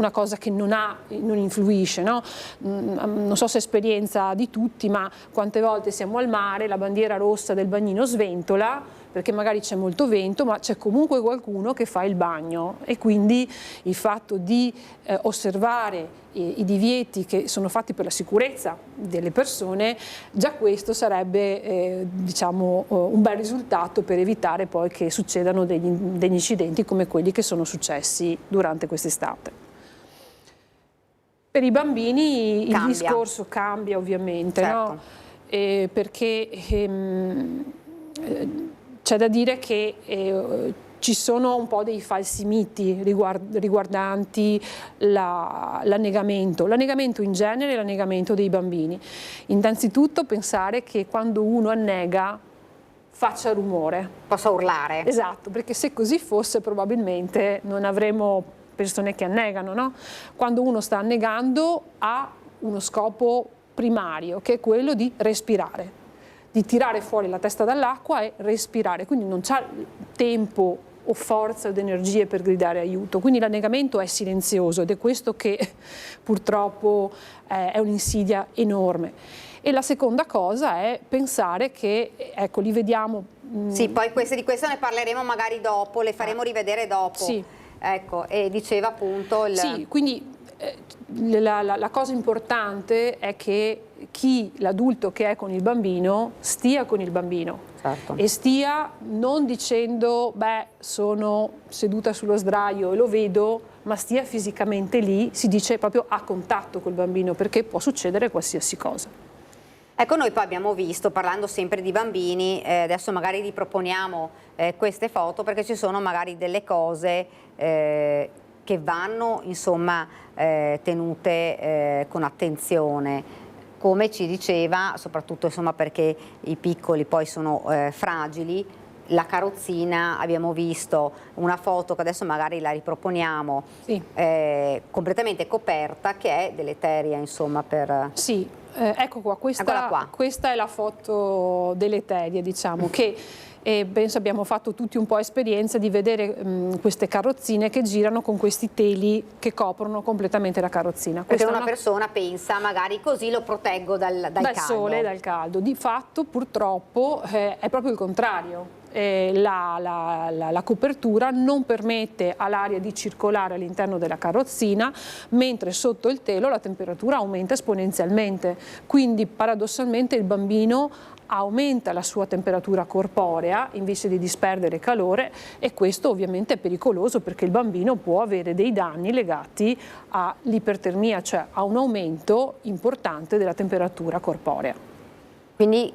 cosa che non influisce, no? Non so se è esperienza di tutti, ma quante volte siamo al mare, la bandiera rossa del bagnino sventola, perché magari c'è molto vento, ma c'è comunque qualcuno che fa il bagno e quindi il fatto di osservare i divieti che sono fatti per la sicurezza delle persone, già questo sarebbe diciamo, un bel risultato per evitare poi che succedano degli incidenti come quelli che sono successi durante quest'estate. Per i bambini il discorso cambia ovviamente, certo. No? Perché c'è da dire che ci sono un po' dei falsi miti riguardanti l'annegamento in genere e l'annegamento dei bambini. Innanzitutto pensare che quando uno annega faccia rumore. Possa urlare. Esatto, perché se così fosse probabilmente non avremmo persone che annegano, no? Quando uno sta annegando ha uno scopo primario che è quello di respirare, di tirare fuori la testa dall'acqua e respirare, quindi non c'ha tempo o forza ed energie per gridare aiuto, quindi l'annegamento è silenzioso ed è questo che purtroppo è un'insidia enorme. E la seconda cosa è pensare che, ecco, li vediamo... Sì, poi di questo ne parleremo magari dopo, le faremo rivedere dopo. Sì. Ecco, e diceva appunto... Sì, quindi la cosa importante è che l'adulto che è con il bambino stia con il bambino, certo. E stia non dicendo sono seduta sullo sdraio e lo vedo, ma stia fisicamente lì, si dice proprio a contatto col bambino perché può succedere qualsiasi cosa. Ecco, noi poi abbiamo visto, parlando sempre di bambini, adesso magari riproponiamo queste foto perché ci sono magari delle cose che vanno insomma tenute con attenzione. come ci diceva, soprattutto insomma perché i piccoli poi sono fragili, la carrozzina, abbiamo visto una foto che adesso magari la riproponiamo, sì, completamente coperta, che è deleteria insomma per... Sì, ecco qua, questa è la foto deleteria, diciamo, che penso abbiamo fatto tutti un po' esperienza di vedere queste carrozzine che girano con questi teli che coprono completamente la carrozzina. Perché una persona pensa magari così lo proteggo dal caldo. Sole e dal caldo. Di fatto purtroppo è proprio il contrario. La copertura non permette all'aria di circolare all'interno della carrozzina, mentre sotto il telo la temperatura aumenta esponenzialmente, quindi paradossalmente il bambino aumenta la sua temperatura corporea invece di disperdere calore, e questo ovviamente è pericoloso perché il bambino può avere dei danni legati all'ipertermia, cioè a un aumento importante della temperatura corporea. Quindi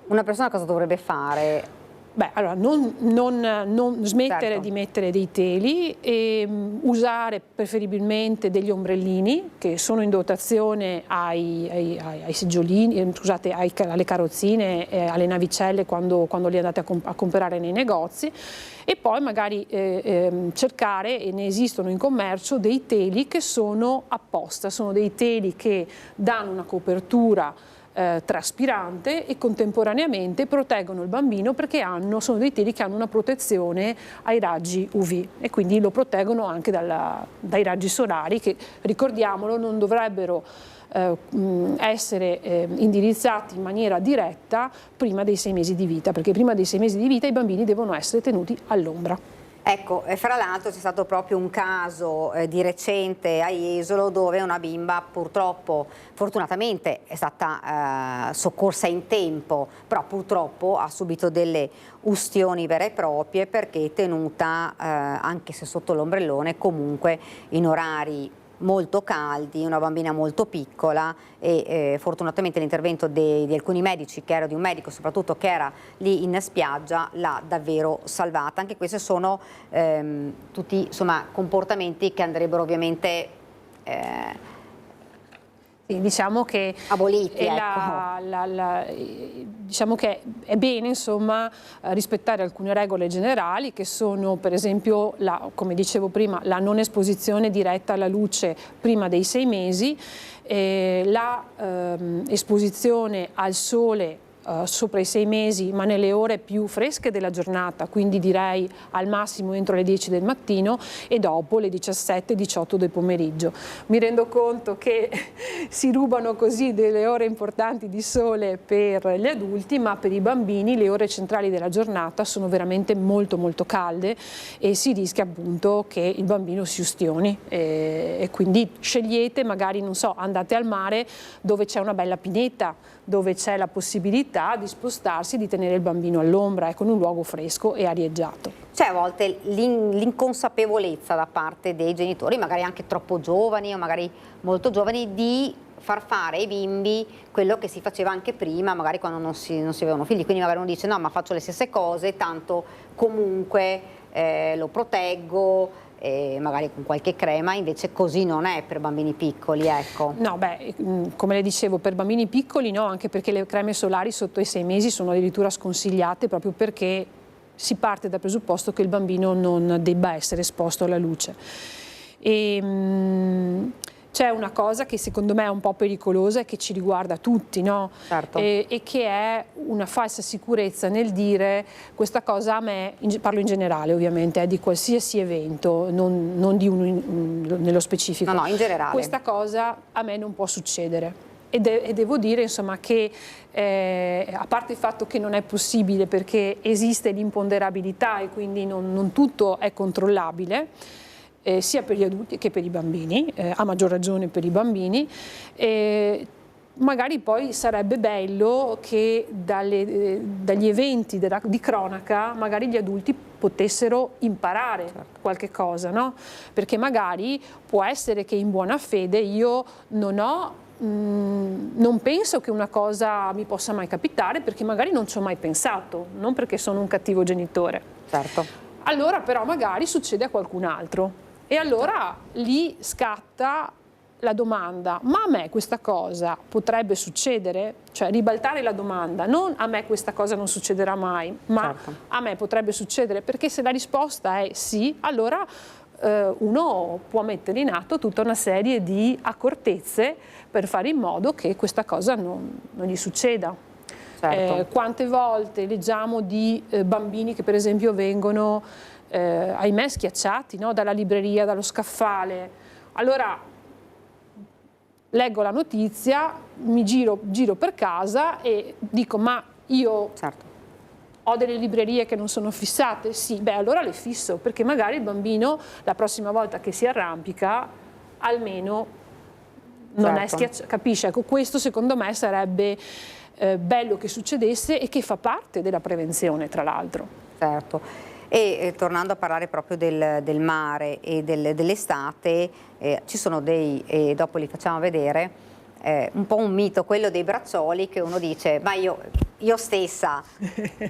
una persona cosa dovrebbe fare? Beh, allora non smettere, certo, di mettere dei teli e usare preferibilmente degli ombrellini che sono in dotazione ai seggiolini, scusate, alle carrozzine, alle navicelle quando li andate a comprare nei negozi, e poi magari cercare, e ne esistono in commercio, dei teli che sono apposta, sono dei teli che danno una copertura traspirante e contemporaneamente proteggono il bambino perché sono dei teli che hanno una protezione ai raggi UV e quindi lo proteggono anche dai raggi solari che, ricordiamolo, non dovrebbero essere indirizzati in maniera diretta prima dei 6 mesi di vita, perché prima dei 6 mesi di vita i bambini devono essere tenuti all'ombra. Ecco, fra l'altro c'è stato proprio un caso di recente a Jesolo dove una bimba purtroppo, fortunatamente è stata soccorsa in tempo, però purtroppo ha subito delle ustioni vere e proprie perché tenuta, anche se sotto l'ombrellone, comunque in orari molto caldi, una bambina molto piccola, e fortunatamente l'intervento di alcuni medici, che era di un medico soprattutto che era lì in spiaggia, l'ha davvero salvata. Anche questi sono tutti insomma comportamenti che andrebbero ovviamente sì, diciamo che aboliti, diciamo che è bene insomma rispettare alcune regole generali che sono, per esempio, come dicevo prima, la non esposizione diretta alla luce prima dei 6 mesi, esposizione al sole sopra i 6 mesi ma nelle ore più fresche della giornata, quindi direi al massimo entro le 10 del mattino e dopo le 17-18 del pomeriggio. Mi rendo conto che si rubano così delle ore importanti di sole per gli adulti, ma per i bambini le ore centrali della giornata sono veramente molto molto calde e si rischia appunto che il bambino si ustioni, e quindi scegliete, magari non so, andate al mare dove c'è una bella pineta, dove c'è la possibilità di spostarsi e di tenere il bambino all'ombra, con un luogo fresco e arieggiato. C'è a volte l'inconsapevolezza da parte dei genitori, magari anche troppo giovani o magari molto giovani, di far fare ai bimbi quello che si faceva anche prima, magari quando non si avevano figli, quindi magari uno dice no, ma faccio le stesse cose, tanto comunque lo proteggo, magari con qualche crema, invece così non è per bambini piccoli, ecco. No, beh, come le dicevo, per bambini piccoli no, anche perché le creme solari sotto i 6 mesi sono addirittura sconsigliate proprio perché si parte dal presupposto che il bambino non debba essere esposto alla luce. C'è una cosa che secondo me è un po' pericolosa e che ci riguarda tutti, no? Certo. E che è una falsa sicurezza nel dire questa cosa a me, parlo in generale ovviamente, di qualsiasi evento, non di uno nello specifico. No, in generale. Questa cosa a me non può succedere. E devo dire insomma che a parte il fatto che non è possibile perché esiste l'imponderabilità e quindi non tutto è controllabile, sia per gli adulti che per i bambini, a maggior ragione per i bambini, magari poi sarebbe bello che dagli eventi di cronaca magari gli adulti potessero imparare qualche cosa, no? Perché magari può essere che in buona fede io non penso che una cosa mi possa mai capitare perché magari non ci ho mai pensato, non perché sono un cattivo genitore. Certo. Allora però magari succede a qualcun altro. E allora lì scatta la domanda, ma a me questa cosa potrebbe succedere? Cioè ribaltare la domanda, non a me questa cosa non succederà mai, ma a me potrebbe succedere, perché se la risposta è sì, allora uno può mettere in atto tutta una serie di accortezze per fare in modo che questa cosa non gli succeda. Quante volte leggiamo di bambini che per esempio vengono, ahimè, schiacciati, no? Dalla libreria, dallo scaffale. Allora leggo la notizia, mi giro per casa e dico, ma io ho delle librerie che non sono fissate? Sì, beh allora le fisso, perché magari il bambino la prossima volta che si arrampica almeno non è schiacciato, capisce? Ecco, questo secondo me sarebbe bello che succedesse e che fa parte della prevenzione, tra l'altro. Certo. E tornando a parlare proprio del mare e dell'estate, ci sono e dopo li facciamo vedere, un po' un mito, quello dei braccioli, che uno dice, ma io stessa,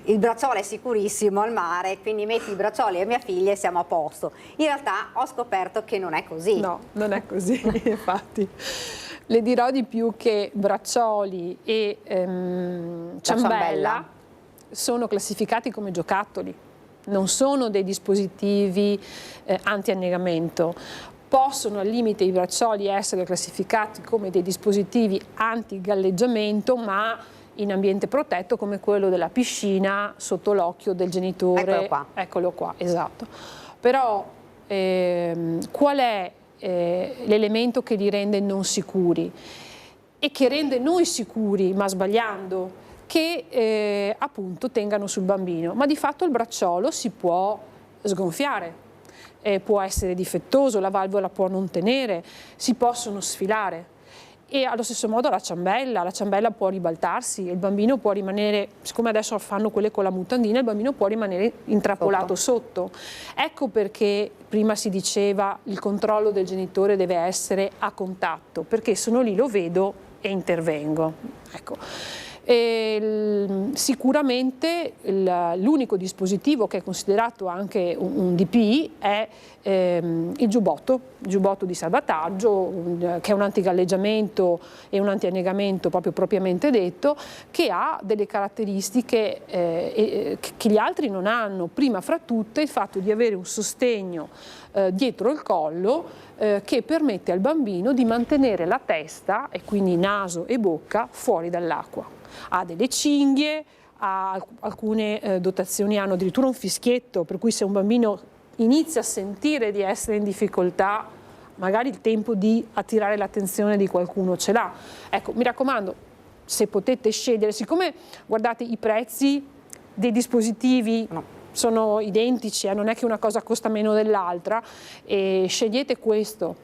il bracciolo è sicurissimo al mare, quindi metti i braccioli a mia figlia e siamo a posto. In realtà ho scoperto che non è così. No, non è così, infatti. Le dirò di più che braccioli e ciambella sono classificati come giocattoli. Non sono dei dispositivi anti-annegamento. Possono al limite i braccioli essere classificati come dei dispositivi anti-galleggiamento, ma in ambiente protetto come quello della piscina sotto l'occhio del genitore. Eccolo qua. Eccolo qua, esatto. Però qual è l'elemento che li rende non sicuri e che rende noi sicuri, ma sbagliando? Che appunto tengano sul bambino, ma di fatto il bracciolo si può sgonfiare, può essere difettoso, la valvola può non tenere, si possono sfilare. E allo stesso modo la ciambella può ribaltarsi, il bambino può rimanere, siccome adesso fanno quelle con la mutandina, il bambino può rimanere intrappolato sotto. Ecco perché prima si diceva il controllo del genitore deve essere a contatto, perché sono lì, lo vedo e intervengo. Ecco. Sicuramente l'unico dispositivo che è considerato anche un DPI è il giubbotto di salvataggio, che è un antigalleggiamento e un antiannegamento proprio propriamente detto, che ha delle caratteristiche che gli altri non hanno, prima fra tutte il fatto di avere un sostegno dietro il collo che permette al bambino di mantenere la testa, e quindi naso e bocca, fuori dall'acqua. Ha delle cinghie, alcune dotazioni hanno addirittura un fischietto, per cui se un bambino inizia a sentire di essere in difficoltà, magari il tempo di attirare l'attenzione di qualcuno ce l'ha. Ecco, mi raccomando, se potete scegliere, siccome guardate i prezzi dei dispositivi sono identici, non è che una cosa costa meno dell'altra, scegliete questo,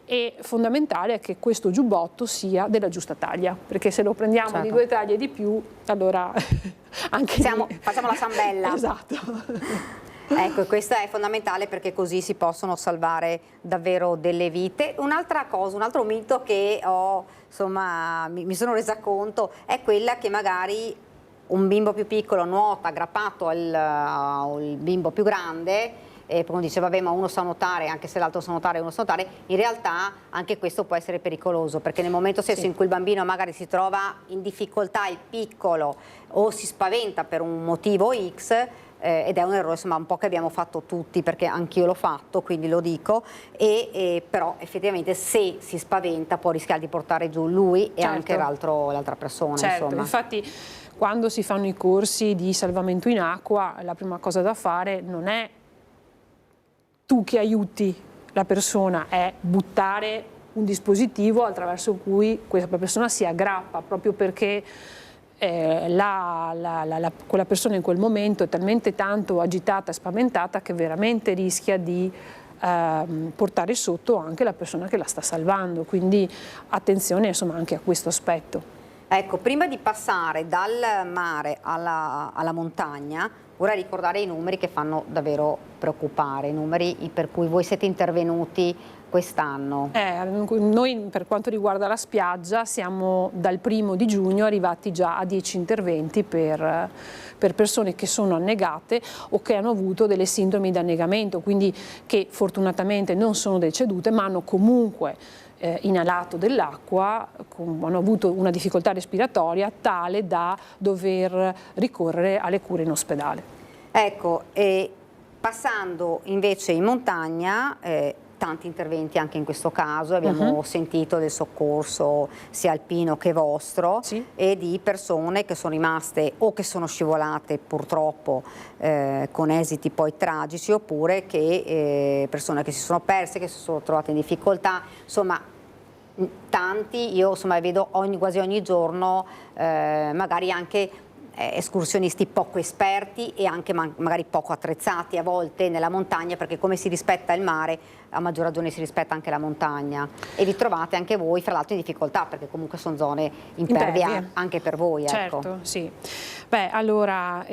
e fondamentale è che questo giubbotto sia della giusta taglia, perché se lo prendiamo di 2 taglie di più, allora anche facciamo la ciambella. Esatto. Ecco, questo è fondamentale, perché così si possono salvare davvero delle vite. Un'altra cosa, un altro mito che mi sono resa conto è quella che magari un bimbo più piccolo nuota aggrappato al bimbo più grande, e uno dice vabbè, ma uno sa nuotare, anche se l'altro sa nuotare e uno sa nuotare. In realtà anche questo può essere pericoloso, perché nel momento stesso in cui il bambino magari si trova in difficoltà, il piccolo, o si spaventa per un motivo X, ed è un errore insomma un po' che abbiamo fatto tutti, perché anch'io l'ho fatto, quindi lo dico, però effettivamente se si spaventa può rischiare di portare giù lui e anche l'altra persona. Insomma. Infatti quando si fanno i corsi di salvamento in acqua, la prima cosa da fare non è tu che aiuti la persona, è buttare un dispositivo attraverso cui questa persona si aggrappa, proprio perché quella persona in quel momento è talmente tanto agitata e spaventata che veramente rischia di portare sotto anche la persona che la sta salvando, quindi attenzione insomma anche a questo aspetto. Ecco, prima di passare dal mare alla montagna, vorrei ricordare i numeri che fanno davvero preoccupare, i numeri per cui voi siete intervenuti quest'anno. Noi per quanto riguarda la spiaggia siamo dal 1° di giugno arrivati già a 10 interventi per persone che sono annegate o che hanno avuto delle sindromi di annegamento, quindi che fortunatamente non sono decedute ma hanno comunque inalato dell'acqua, hanno avuto una difficoltà respiratoria tale da dover ricorrere alle cure in ospedale. Ecco, passando invece in montagna, tanti interventi anche in questo caso, abbiamo sentito del soccorso sia alpino che vostro, e di persone che sono rimaste o che sono scivolate purtroppo con esiti poi tragici, oppure che persone che si sono perse, che si sono trovate in difficoltà, insomma tanti. Io insomma vedo quasi ogni giorno magari anche escursionisti poco esperti e anche magari poco attrezzati a volte nella montagna, perché come si rispetta il mare, a maggior ragione si rispetta anche la montagna, e vi trovate anche voi fra l'altro in difficoltà, perché comunque sono zone impervie anche per voi. Certo, ecco. sì. Beh, allora,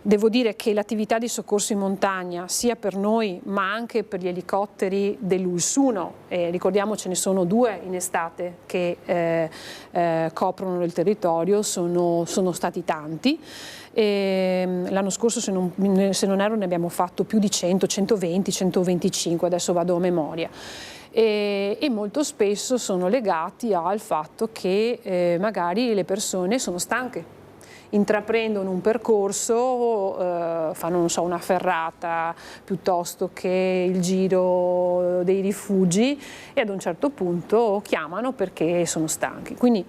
devo dire che l'attività di soccorso in montagna, sia per noi ma anche per gli elicotteri dell'ULS-1, ricordiamo ce ne sono 2 in estate che coprono il territorio, sono stati tanti. L'anno scorso, se non erro, ne abbiamo fatto più di 100, 120, 125, adesso vado a memoria. E molto spesso sono legati al fatto che magari le persone sono stanche, intraprendono un percorso, fanno non so, una ferrata piuttosto che il giro dei rifugi, e ad un certo punto chiamano perché sono stanchi. Quindi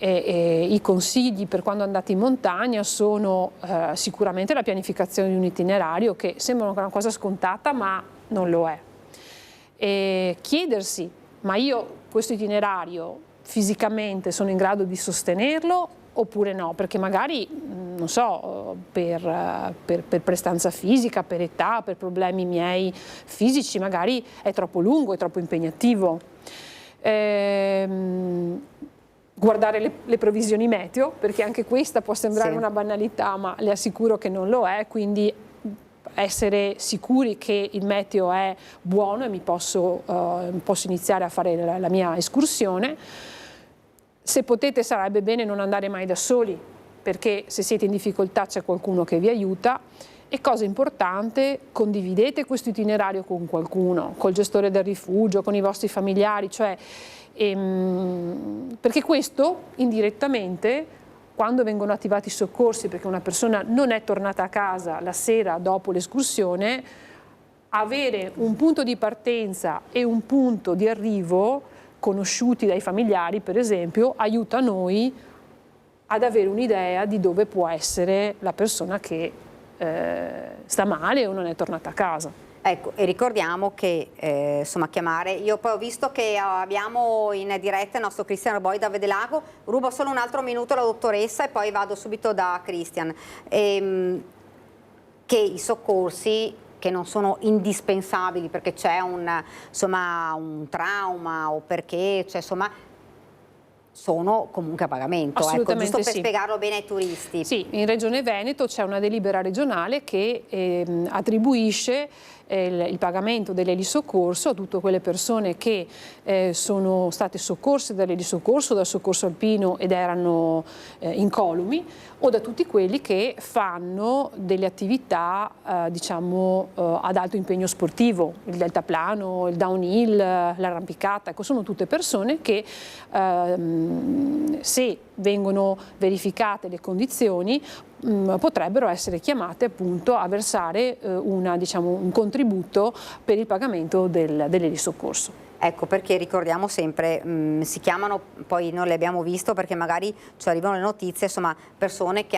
i consigli per quando andate in montagna sono sicuramente la pianificazione di un itinerario, che sembra una cosa scontata ma non lo è. E chiedersi: ma io questo itinerario fisicamente sono in grado di sostenerlo oppure no? Perché magari, non so, per prestanza fisica, per età, per problemi miei fisici, magari è troppo lungo, è troppo impegnativo. Guardare le previsioni meteo, perché anche questa può sembrare una banalità, ma le assicuro che non lo è, quindi essere sicuri che il meteo è buono e mi posso iniziare a fare la mia escursione. Se potete sarebbe bene non andare mai da soli, perché se siete in difficoltà c'è qualcuno che vi aiuta. E cosa importante, condividete questo itinerario con qualcuno, col gestore del rifugio, con i vostri familiari, cioè, perché questo indirettamente, quando vengono attivati i soccorsi, perché una persona non è tornata a casa la sera dopo l'escursione, avere un punto di partenza e un punto di arrivo conosciuti dai familiari, per esempio, aiuta noi ad avere un'idea di dove può essere la persona che sta male o non è tornata a casa. Ecco, e ricordiamo che insomma chiamare, io poi ho visto che abbiamo in diretta il nostro Cristian Roboi da Vedelago, rubo solo un altro minuto alla dottoressa e poi vado subito da Cristian, che i soccorsi che non sono indispensabili perché c'è un trauma o perché sono comunque a pagamento, ecco, giusto per spiegarlo bene ai turisti. Sì, in Regione Veneto c'è una delibera regionale che attribuisce il pagamento dell'elisoccorso a tutte quelle persone che sono state soccorse dall'elisoccorso, dal soccorso alpino ed erano incolumi, o da tutti quelli che fanno delle attività ad alto impegno sportivo, il deltaplano, il downhill, l'arrampicata. Ecco, sono tutte persone che se vengono verificate le condizioni potrebbero essere chiamate appunto a versare un contributo per il pagamento dell'elisoccorso. Ecco, perché ricordiamo sempre, si chiamano, poi non le abbiamo visto perché magari ci arrivano le notizie, insomma, persone che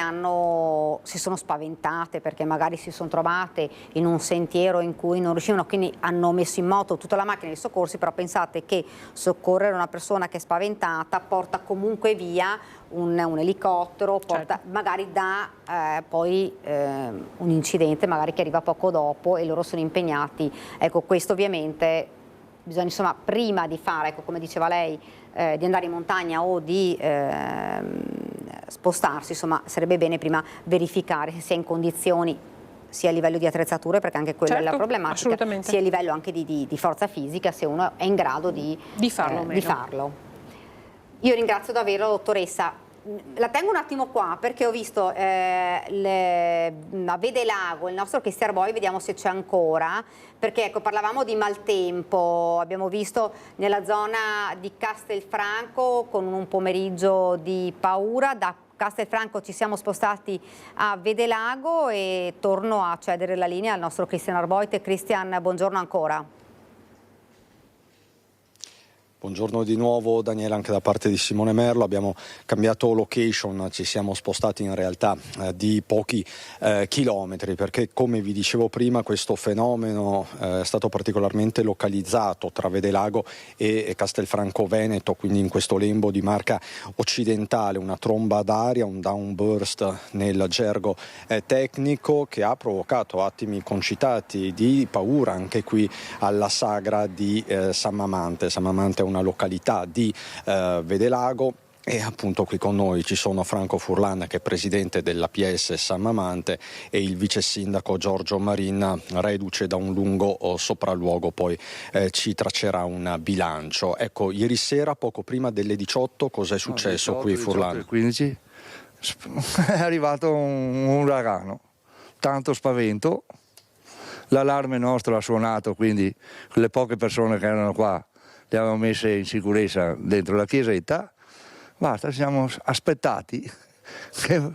si sono spaventate perché magari si sono trovate in un sentiero in cui non riuscivano, quindi hanno messo in moto tutta la macchina dei soccorsi, però pensate che soccorrere una persona che è spaventata porta comunque via un elicottero, porta, magari dà poi un incidente magari che arriva poco dopo e loro sono impegnati. Ecco, questo ovviamente bisogna, insomma, prima di fare, ecco, come diceva lei, di andare in montagna o di spostarsi, insomma sarebbe bene prima verificare se si è in condizioni sia a livello di attrezzature, perché anche quella è la problematica, sia a livello anche di forza fisica, se uno è in grado di farlo. Io ringrazio davvero, dottoressa. La tengo un attimo qua perché ho visto a Vedelago il nostro Cristian Boy, vediamo se c'è ancora, perché ecco, parlavamo di maltempo, abbiamo visto nella zona di Castelfranco con un pomeriggio di paura. Da Castelfranco ci siamo spostati a Vedelago e torno a cedere la linea al nostro Cristian Arboite. Cristian, buongiorno ancora. Buongiorno di nuovo Daniela, anche da parte di Simone Merlo. Abbiamo cambiato location, ci siamo spostati in realtà di pochi chilometri, perché come vi dicevo prima questo fenomeno è stato particolarmente localizzato tra Vedelago e Castelfranco Veneto, quindi in questo lembo di Marca occidentale, una tromba d'aria, un downburst nel gergo tecnico, che ha provocato attimi concitati di paura anche qui alla sagra di San Mamante. San Mamante è una località di Vedelago, e appunto qui con noi ci sono Franco Furlan, che è presidente dell'APS San Mamante, e il vice sindaco Giorgio Marin, reduce da un lungo sopralluogo, poi ci traccerà un bilancio. Ecco, ieri sera poco prima delle 18 cos'è successo 18, qui Furlan? 15 è arrivato un uragano, tanto spavento, l'allarme nostro ha suonato, quindi le poche persone che erano qua le avevamo messe in sicurezza dentro la chiesetta, basta, siamo aspettati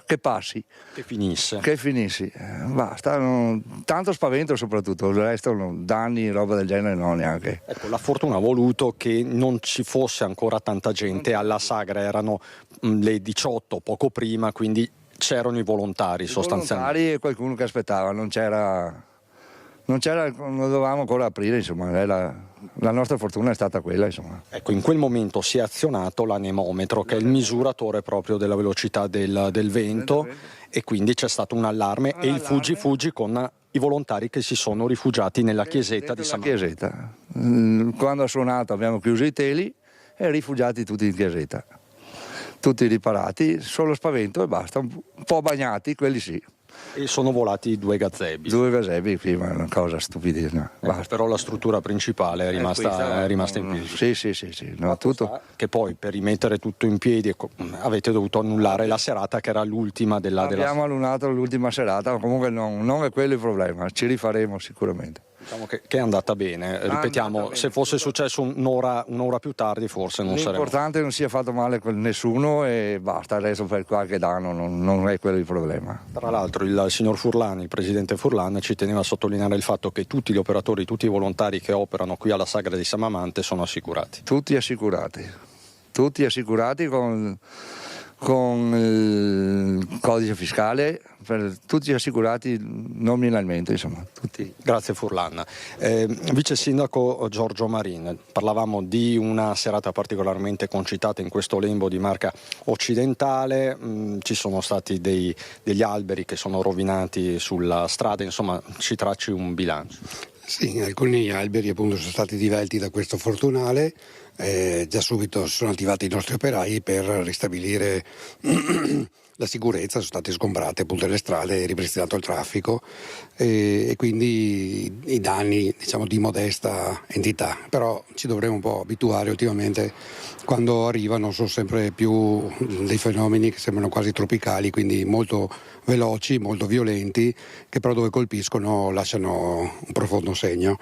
che passi. Che finisse. Che finissi, basta, tanto spavento soprattutto, il resto danni, roba del genere no neanche. Ecco, la fortuna ha voluto che non ci fosse ancora tanta gente alla sagra, erano le 18 poco prima, quindi c'erano i volontari sostanzialmente. Volontari e qualcuno che aspettava, non dovevamo ancora aprire, insomma, la nostra fortuna è stata quella, insomma. Ecco, in quel momento si è azionato l'anemometro, che è il misuratore proprio della velocità del vento, e quindi c'è stato un allarme e il fuggi con i volontari che si sono rifugiati nella chiesetta di San Chiesetta. Quando ha suonato abbiamo chiuso i teli e rifugiati tutti in chiesetta, tutti riparati, solo spavento e basta, un po' bagnati, quelli sì. E sono volati 2 gazebi. 2 gazebi, prima è una cosa stupidissima. Ecco, però la struttura principale è rimasta in piedi. Sì. No, tutto. Che poi per rimettere tutto in piedi avete dovuto annullare la serata, che era l'ultima Abbiamo annullato l'ultima serata, ma comunque non è quello il problema, ci rifaremo sicuramente. Diciamo che è andata bene, ripetiamo, se fosse successo un'ora più tardi forse non sarebbe. L'importante non sia fatto male con nessuno e basta, adesso per qualche danno non è quello il problema. Tra l'altro il signor Furlan, il presidente Furlan, ci teneva a sottolineare il fatto che tutti gli operatori, tutti i volontari che operano qui alla sagra di San Mamante sono assicurati. Tutti assicurati con il codice fiscale, tutti assicurati nominalmente, insomma, tutti. Grazie Furlan. Vice sindaco Giorgio Marin, parlavamo di una serata particolarmente concitata in questo lembo di Marca occidentale, ci sono stati degli alberi che sono rovinati sulla strada, insomma ci tracci un bilancio. Sì, alcuni alberi appunto sono stati divelti da questo fortunale, già subito sono attivati i nostri operai per ristabilire la sicurezza, sono state sgombrate appunto le strade e ripristinato il traffico e quindi i danni diciamo di modesta entità, però ci dovremo un po' abituare ultimamente, quando arrivano sono sempre più dei fenomeni che sembrano quasi tropicali, quindi molto veloci, molto violenti, che però dove colpiscono lasciano un profondo segno.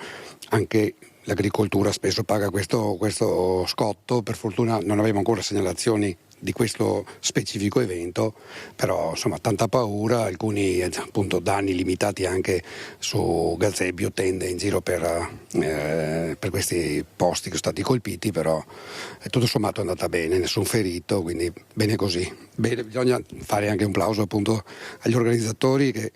Anche l'agricoltura spesso paga questo scotto, per fortuna non abbiamo ancora segnalazioni di questo specifico evento, però insomma tanta paura, alcuni appunto danni limitati anche su gazebi o tende in giro per questi posti che sono stati colpiti, però tutto sommato è andata bene, nessun ferito, quindi bene così. Bene, bisogna fare anche un plauso appunto agli organizzatori, che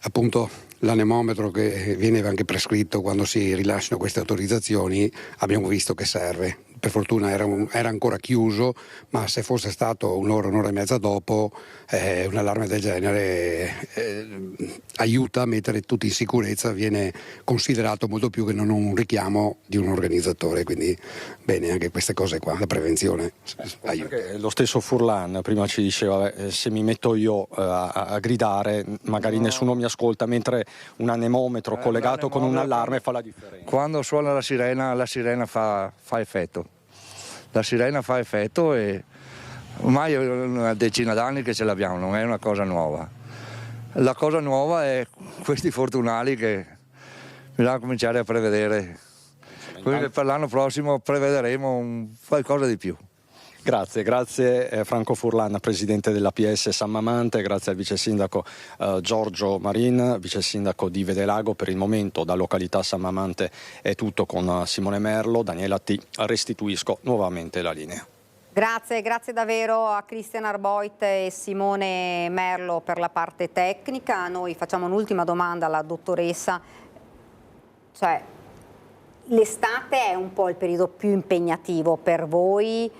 appunto l'anemometro che viene anche prescritto quando si rilasciano queste autorizzazioni abbiamo visto che serve. per fortuna era ancora chiuso, ma se fosse stato un'ora e mezza dopo, un allarme del genere aiuta a mettere tutti in sicurezza, viene considerato molto più che non un richiamo di un organizzatore, quindi bene anche queste cose qua, la prevenzione aiuta. Lo stesso Furlan prima ci diceva se mi metto io a gridare magari nessuno mi ascolta, mentre un anemometro collegato con un allarme fa la differenza. Quando suona la sirena fa effetto. La sirena fa effetto e ormai è una decina d'anni che ce l'abbiamo, non è una cosa nuova. La cosa nuova è questi fortunali che bisogna cominciare a prevedere. Quindi per l'anno prossimo prevederemo qualcosa di più. Grazie Franco Furlan, presidente dell'APS San Mamante, grazie al vice sindaco Giorgio Marin, vice sindaco di Vedelago. Per il momento da località San Mamante è tutto con Simone Merlo. Daniela, ti restituisco nuovamente la linea. Grazie davvero a Cristian Arboit e Simone Merlo per la parte tecnica. Noi facciamo un'ultima domanda alla dottoressa, cioè l'estate è un po' il periodo più impegnativo per voi,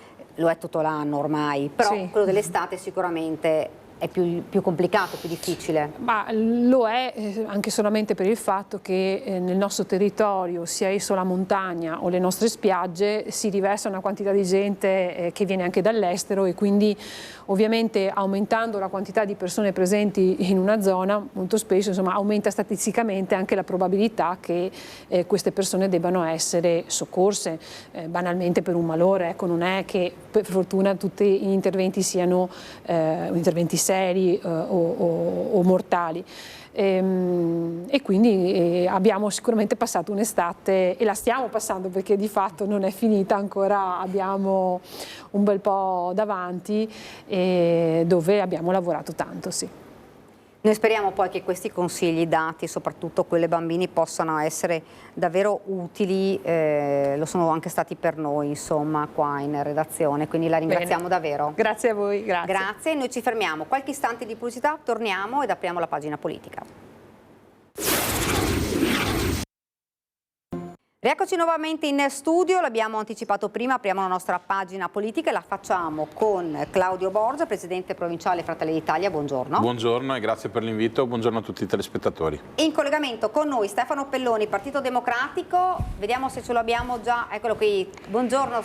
lo è tutto l'anno ormai, però sì, quello dell'estate sicuramente è più complicato, più difficile. Ma lo è anche solamente per il fatto che nel nostro territorio, sia esso la montagna o le nostre spiagge, si riversa una quantità di gente che viene anche dall'estero e quindi ovviamente aumentando la quantità di persone presenti in una zona, molto spesso insomma, aumenta statisticamente anche la probabilità che queste persone debbano essere soccorse, banalmente per un malore. Ecco, non è che per fortuna tutti gli interventi siano interventi seri o mortali. E quindi abbiamo sicuramente passato un'estate e la stiamo passando perché di fatto non è finita ancora, abbiamo un bel po' davanti dove abbiamo lavorato tanto, sì. Noi speriamo poi che questi consigli dati, soprattutto quelli ai bambini, possano essere davvero utili, lo sono anche stati per noi, insomma, qua in redazione, quindi la ringraziamo davvero. Grazie a voi, grazie. Grazie, noi ci fermiamo, qualche istante di pubblicità, torniamo ed apriamo la pagina politica. Rieccoci nuovamente in studio, l'abbiamo anticipato prima, apriamo la nostra pagina politica e la facciamo con Claudio Borgia, presidente provinciale Fratelli d'Italia, buongiorno. Buongiorno e grazie per l'invito, buongiorno a tutti i telespettatori. E in collegamento con noi Stefano Pelloni, Partito Democratico, vediamo se ce lo abbiamo già, eccolo qui, buongiorno.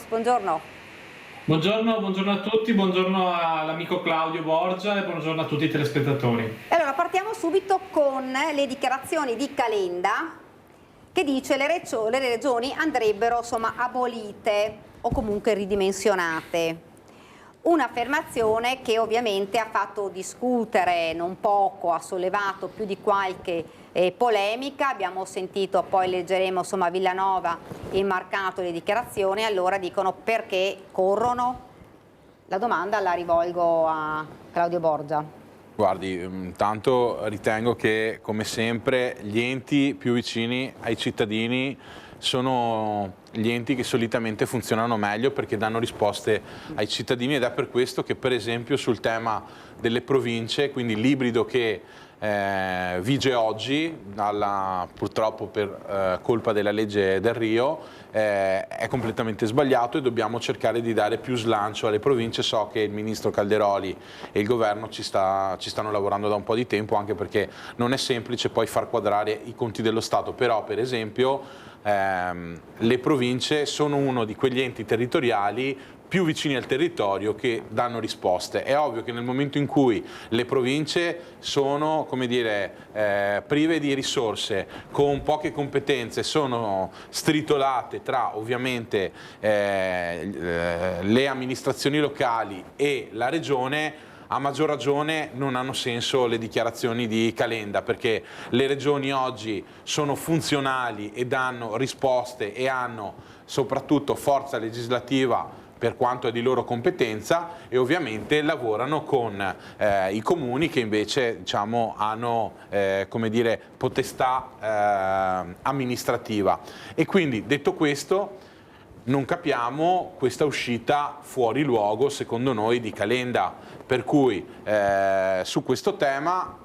Buongiorno a tutti, buongiorno all'amico Claudio Borgia e buongiorno a tutti i telespettatori. Allora partiamo subito con le dichiarazioni di Calenda, che dice le regioni andrebbero insomma abolite o comunque ridimensionate. Un'affermazione che ovviamente ha fatto discutere non poco, ha sollevato più di qualche polemica. Abbiamo sentito, poi leggeremo insomma Villanova immarcato le dichiarazioni, allora dicono perché corrono? La domanda la rivolgo a Claudio Borgia. Guardi, intanto ritengo che come sempre gli enti più vicini ai cittadini sono gli enti che solitamente funzionano meglio perché danno risposte ai cittadini ed è per questo che per esempio sul tema delle province, quindi l'ibrido che vige oggi, purtroppo per colpa della legge Delrio, è completamente sbagliato e dobbiamo cercare di dare più slancio alle province. So che il ministro Calderoli e il governo ci stanno lavorando da un po' di tempo, anche perché non è semplice poi far quadrare i conti dello Stato, però per esempio le province sono uno di quegli enti territoriali più vicini al territorio che danno risposte. È ovvio che nel momento in cui le province sono, come dire, prive di risorse, con poche competenze, sono stritolate tra ovviamente le amministrazioni locali e la regione, a maggior ragione non hanno senso le dichiarazioni di Calenda, perché le regioni oggi sono funzionali e danno risposte e hanno soprattutto forza legislativa per quanto è di loro competenza e ovviamente lavorano con i comuni che invece diciamo, hanno come dire, potestà amministrativa. E quindi detto questo non capiamo questa uscita fuori luogo secondo noi di Calenda, per cui su questo tema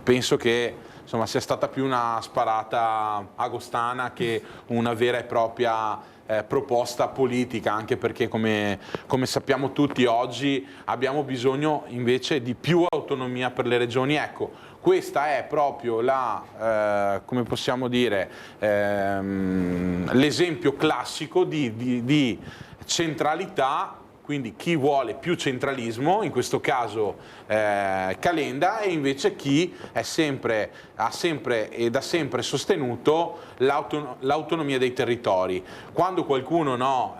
penso che insomma, sia stata più una sparata agostana che una vera e propria proposta politica, anche perché come sappiamo tutti oggi abbiamo bisogno invece di più autonomia per le regioni. Ecco, questa è proprio come possiamo dire, l'esempio classico di centralità. Quindi chi vuole più centralismo, in questo caso Calenda, e invece chi ha sempre ed ha sempre sostenuto l'autonomia dei territori. Quando qualcuno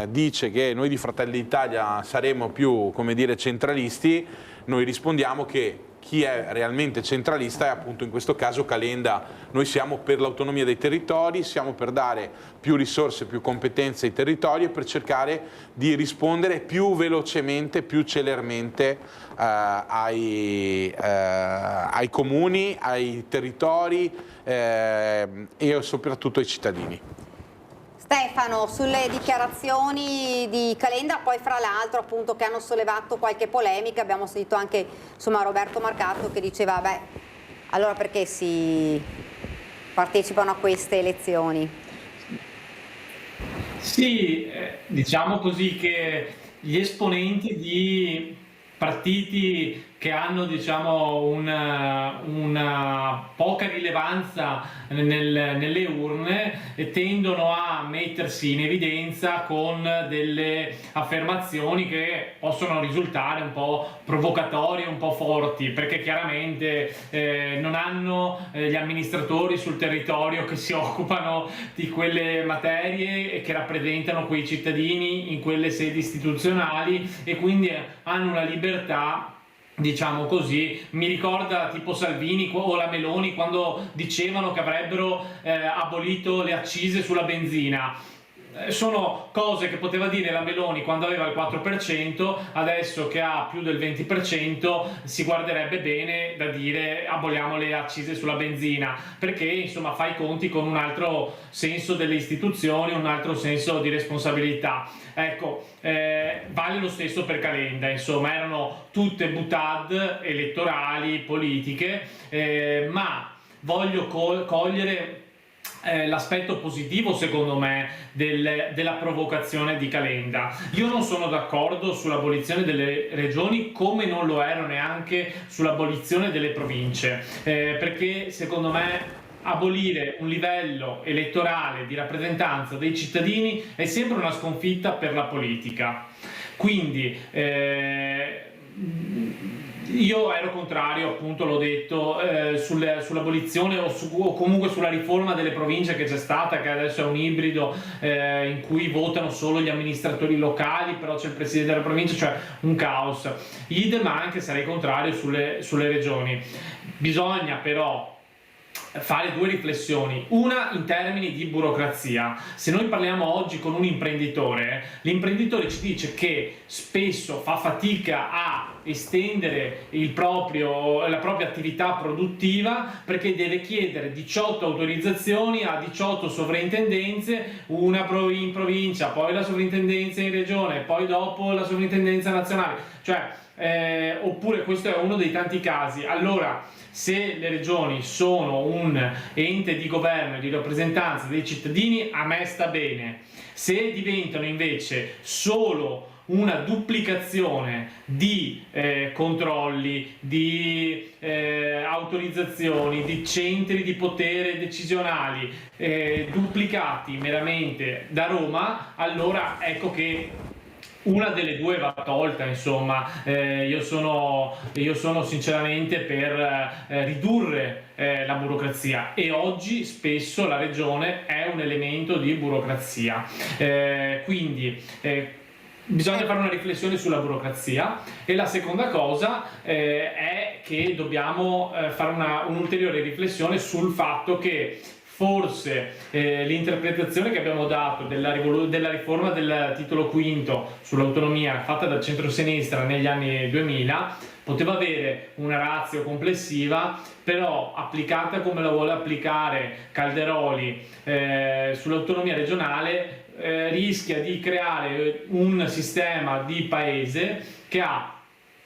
dice che noi di Fratelli d'Italia saremo più, come dire, centralisti, noi rispondiamo che chi è realmente centralista è appunto in questo caso Calenda. Noi siamo per l'autonomia dei territori, siamo per dare più risorse, più competenze ai territori e per cercare di rispondere più velocemente, più celermente ai comuni, ai territori e soprattutto ai cittadini. Stefano, sulle dichiarazioni di Calenda, poi fra l'altro appunto che hanno sollevato qualche polemica, abbiamo sentito anche Roberto Marcato che diceva allora perché si partecipano a queste elezioni? Sì, diciamo così che gli esponenti di partiti che hanno una poca rilevanza nelle urne tendono a mettersi in evidenza con delle affermazioni che possono risultare un po' provocatorie, un po' forti, perché chiaramente non hanno gli amministratori sul territorio che si occupano di quelle materie e che rappresentano quei cittadini in quelle sedi istituzionali e quindi hanno una libertà, diciamo così. Mi ricorda tipo Salvini o la Meloni quando dicevano che avrebbero abolito le accise sulla benzina. Sono cose che poteva dire la Meloni quando aveva il 4%, adesso che ha più del 20% si guarderebbe bene da dire aboliamo le accise sulla benzina, perché insomma fa i conti con un altro senso delle istituzioni, un altro senso di responsabilità. Ecco, vale lo stesso per Calenda, insomma erano tutte boutade elettorali, politiche, ma voglio cogliere l'aspetto positivo secondo me della provocazione di Calenda. Io non sono d'accordo sull'abolizione delle regioni, come non lo ero neanche sull'abolizione delle province, perché secondo me abolire un livello elettorale di rappresentanza dei cittadini è sempre una sconfitta per la politica. Quindi io ero contrario, appunto l'ho detto, sull'abolizione o comunque sulla riforma delle province che c'è stata, che adesso è un ibrido in cui votano solo gli amministratori locali, però c'è il presidente della provincia, cioè un caos. Idem anche sarei contrario sulle regioni. Bisogna però fare due riflessioni, una in termini di burocrazia. Se noi parliamo oggi con un imprenditore, l'imprenditore ci dice che spesso fa fatica a estendere la propria attività produttiva perché deve chiedere 18 autorizzazioni a 18 sovrintendenze, una in provincia, poi la sovrintendenza in regione, poi dopo la sovrintendenza nazionale, oppure questo è uno dei tanti casi. Allora, se le regioni sono un ente di governo e di rappresentanza dei cittadini, a me sta bene. Se diventano invece solo una duplicazione di controlli, di autorizzazioni, di centri di potere decisionali duplicati meramente da Roma, allora ecco che una delle due va tolta, insomma. Io sono sinceramente per ridurre la burocrazia, e oggi spesso la regione è un elemento di burocrazia, quindi bisogna fare una riflessione sulla burocrazia. E la seconda cosa è che dobbiamo fare un'ulteriore riflessione sul fatto che forse l'interpretazione che abbiamo dato della riforma del titolo quinto sull'autonomia fatta dal centro-sinistra negli anni 2000 poteva avere una ratio complessiva, però applicata come la vuole applicare Calderoli sull'autonomia regionale rischia di creare un sistema di paese che ha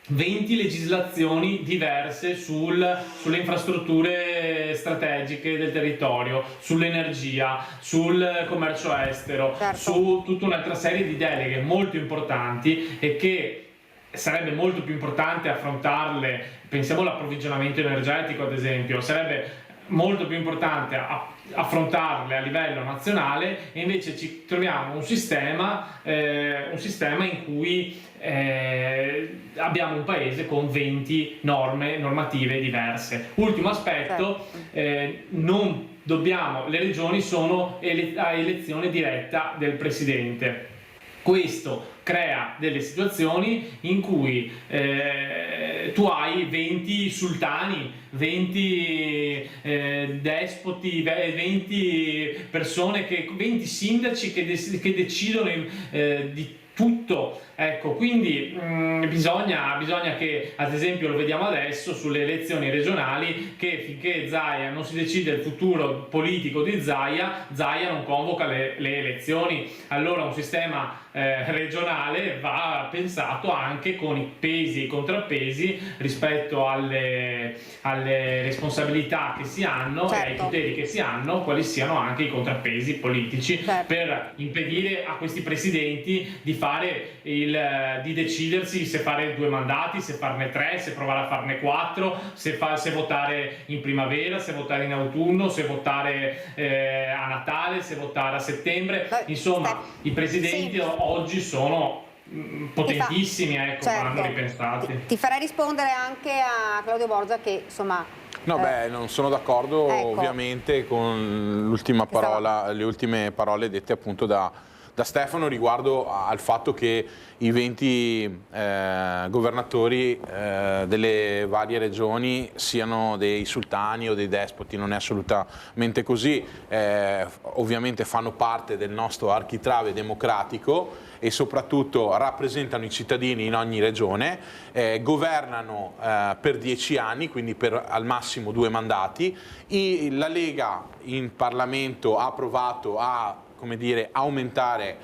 20 legislazioni diverse sulle infrastrutture strategiche del territorio, sull'energia, sul commercio estero, su tutta un'altra serie di deleghe molto importanti e che sarebbe molto più importante affrontarle. Pensiamo all'approvvigionamento energetico, ad esempio, sarebbe molto più importante affrontarle a livello nazionale, e invece ci troviamo un sistema in cui abbiamo un paese con 20 normative diverse. Ultimo aspetto, non dobbiamo, le regioni sono a elezione diretta del presidente. Questo crea delle situazioni in cui tu hai 20 sultani, 20 despoti, 20 persone, 20 sindaci che decidono di tutto. Ecco, quindi bisogna che, ad esempio, lo vediamo adesso sulle elezioni regionali, che finché Zaia non si decide il futuro politico di Zaia non convoca le elezioni. Allora un sistema regionale va pensato anche con i pesi e i contrappesi rispetto alle responsabilità che si hanno e ai poteri che si hanno, quali siano anche i contrappesi politici per impedire a questi presidenti di decidersi se fare 2 mandati, se farne 3, se provare a farne 4, se votare in primavera, se votare in autunno, se votare a Natale, se votare a settembre. Insomma, i presidenti oggi sono potentissimi, vanno ripensati. Ti farei rispondere anche a Claudio Borgia che insomma... No, non sono d'accordo ovviamente con le ultime parole dette appunto da Stefano riguardo al fatto che i 20 governatori delle varie regioni siano dei sultani o dei despoti. Non è assolutamente così, ovviamente fanno parte del nostro architrave democratico e soprattutto rappresentano i cittadini in ogni regione, governano per 10 anni, quindi per al massimo 2 mandati. La Lega in Parlamento ha provato a aumentare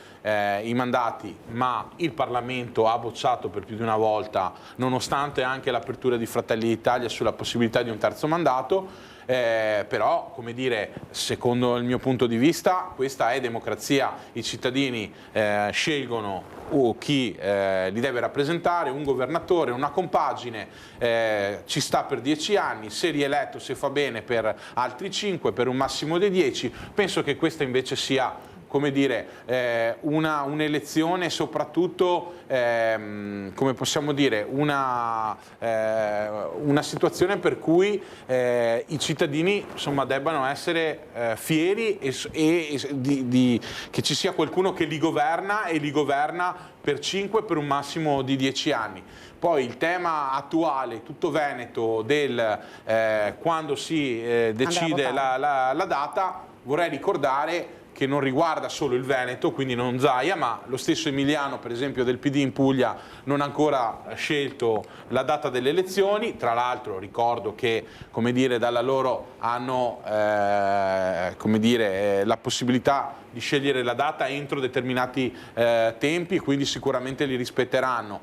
i mandati, ma il Parlamento ha bocciato per più di una volta, nonostante anche l'apertura di Fratelli d'Italia sulla possibilità di un terzo mandato. Però, secondo il mio punto di vista, questa è democrazia. I cittadini scelgono chi li deve rappresentare, un governatore, una compagine, ci sta per 10 anni, se rieletto, se fa bene, per altri 5, per un massimo di 10. Penso che questa invece sia un'elezione, soprattutto come possiamo dire, una situazione per cui i cittadini debbano essere fieri che ci sia qualcuno che li governa e li governa per 5, per un massimo di 10 anni. Poi il tema attuale, tutto veneto, del quando si decide la data, vorrei ricordare che non riguarda solo il Veneto, quindi non Zaia, ma lo stesso Emiliano, per esempio, del PD in Puglia, non ha ancora scelto la data delle elezioni. Tra l'altro ricordo che, dalla loro hanno la possibilità di scegliere la data entro determinati tempi, quindi sicuramente li rispetteranno.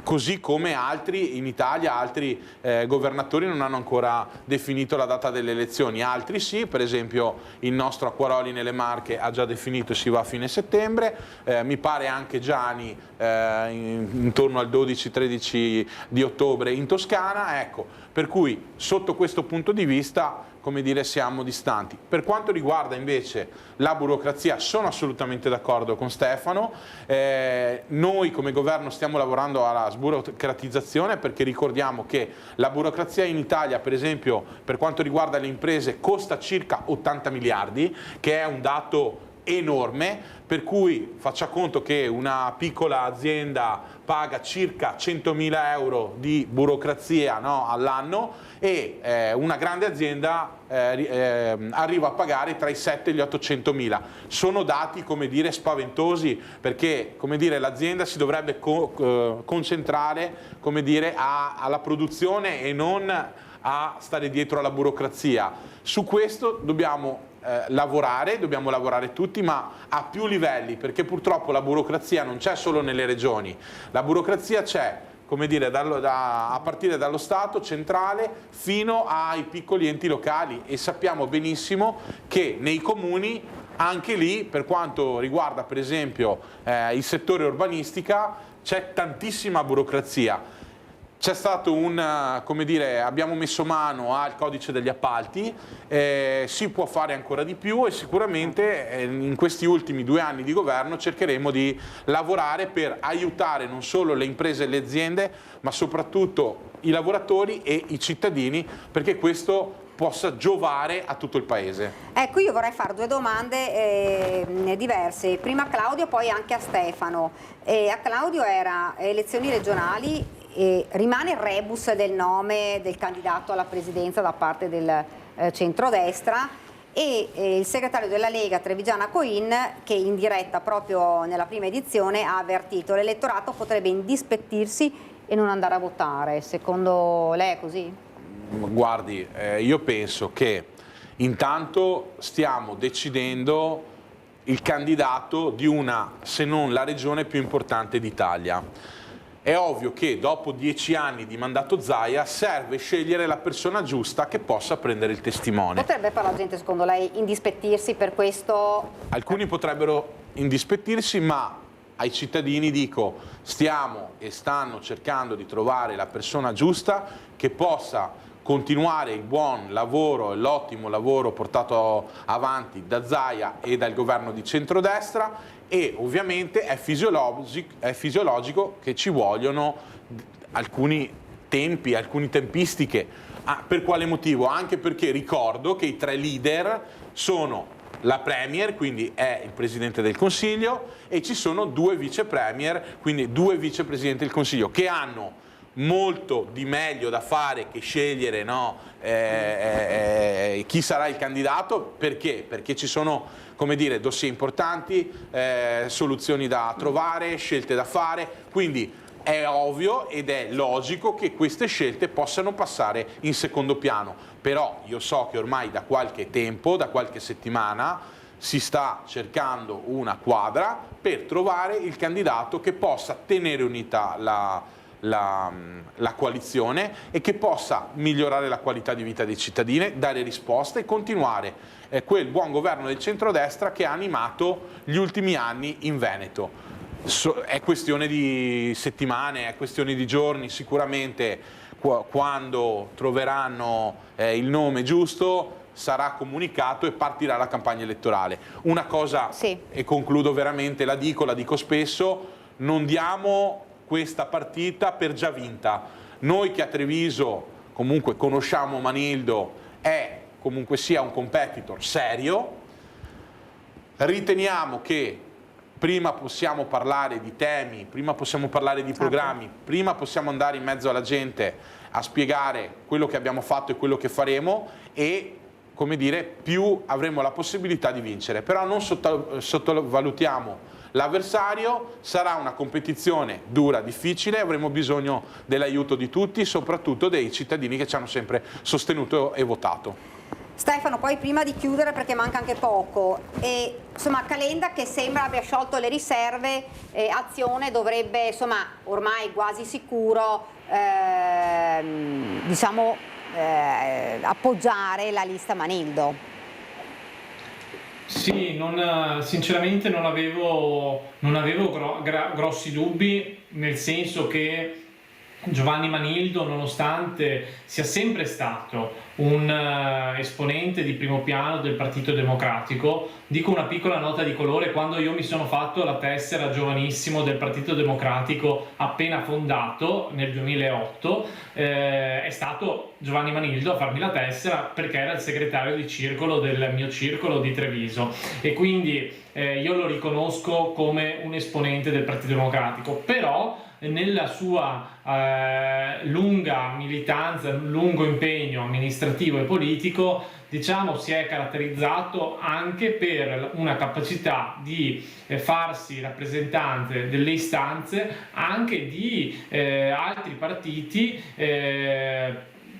Così come altri in Italia, altri governatori non hanno ancora definito la data delle elezioni, altri sì, per esempio il nostro Acquaroli nelle Marche ha già definito e si va a fine settembre, mi pare anche Gianni intorno al 12-13 di ottobre in Toscana, per cui sotto questo punto di vista siamo distanti. Per quanto riguarda invece la burocrazia, sono assolutamente d'accordo con Stefano. Noi come governo stiamo lavorando alla sburocratizzazione, perché ricordiamo che la burocrazia in Italia, per esempio, per quanto riguarda le imprese, costa circa 80 miliardi, che è un dato enorme, per cui faccia conto che una piccola azienda paga circa 100.000 euro di burocrazia all'anno e una grande azienda arriva a pagare tra i 7 e gli 800.000. Sono dati spaventosi, perché l'azienda si dovrebbe concentrare alla produzione e non a stare dietro alla burocrazia. Su questo dobbiamo lavorare tutti, ma a più livelli, perché purtroppo la burocrazia non c'è solo nelle regioni, la burocrazia c'è come dire, a partire dallo Stato centrale fino ai piccoli enti locali, e sappiamo benissimo che nei comuni, anche lì, per quanto riguarda per esempio il settore urbanistica, c'è tantissima burocrazia. C'è stato abbiamo messo mano al codice degli appalti, si può fare ancora di più, e sicuramente in questi ultimi 2 anni di governo cercheremo di lavorare per aiutare non solo le imprese e le aziende, ma soprattutto i lavoratori e i cittadini, perché questo possa giovare a tutto il Paese. Ecco, io vorrei fare 2 domande diverse, prima a Claudio, poi anche a Stefano. A Claudio era elezioni regionali, rimane il rebus del nome del candidato alla presidenza da parte del centrodestra, e il segretario della Lega Trevigiana Coin, che in diretta proprio nella prima edizione ha avvertito che l'elettorato potrebbe indispettirsi e non andare a votare. Secondo lei è così? Guardi, io penso che intanto stiamo decidendo il candidato di una, se non la regione più importante d'Italia. È ovvio che dopo 10 anni di mandato Zaia serve scegliere la persona giusta che possa prendere il testimone. Potrebbe per la gente, secondo lei, indispettirsi per questo? Alcuni potrebbero indispettirsi, ma ai cittadini dico, stanno cercando di trovare la persona giusta che possa continuare il buon lavoro e l'ottimo lavoro portato avanti da Zaia e dal governo di centrodestra, e ovviamente è fisiologico che ci vogliono alcuni tempi, alcune tempistiche. Per quale motivo? Anche perché ricordo che i 3 leader sono la Premier, quindi è il Presidente del Consiglio, e ci sono 2 Vice Premier, quindi 2 Vicepresidenti del Consiglio, che hanno molto di meglio da fare che scegliere chi sarà il candidato. Perché? Perché ci sono, come dire, dossier importanti, soluzioni da trovare, scelte da fare, quindi è ovvio ed è logico che queste scelte possano passare in secondo piano. Però io so che ormai da qualche tempo, da qualche settimana, si sta cercando una quadra per trovare il candidato che possa tenere unita la coalizione e che possa migliorare la qualità di vita dei cittadini, dare risposte e continuare quel buon governo del centrodestra che ha animato gli ultimi anni in Veneto. È questione di settimane, è questione di giorni, sicuramente quando troveranno il nome giusto sarà comunicato e partirà la campagna elettorale. Una cosa, e concludo veramente, la dico spesso, non diamo questa partita per già vinta. Noi che a Treviso comunque conosciamo Manildo, è comunque sia un competitor serio, riteniamo che prima possiamo parlare di temi, prima possiamo parlare di programmi, prima possiamo andare in mezzo alla gente a spiegare quello che abbiamo fatto e quello che faremo, e come dire, più avremo la possibilità di vincere. Però non sottovalutiamo l'avversario, sarà una competizione dura, difficile, avremo bisogno dell'aiuto di tutti, soprattutto dei cittadini che ci hanno sempre sostenuto e votato. Stefano, poi prima di chiudere, perché manca anche poco, insomma, Calenda che sembra abbia sciolto le riserve, Azione dovrebbe, insomma, ormai quasi sicuro, appoggiare la lista Manildo. Sì, sinceramente non avevo grossi dubbi, nel senso che Giovanni Manildo, nonostante sia sempre stato un esponente di primo piano del Partito Democratico, dico una piccola nota di colore: quando io mi sono fatto la tessera giovanissimo del Partito Democratico appena fondato nel 2008, è stato Giovanni Manildo a farmi la tessera, perché era il segretario di circolo del mio circolo di Treviso, e quindi io lo riconosco come un esponente del Partito Democratico. Però nella sua lunga militanza, lungo impegno amministrativo e politico, diciamo, si è caratterizzato anche per una capacità di farsi rappresentante delle istanze anche di altri partiti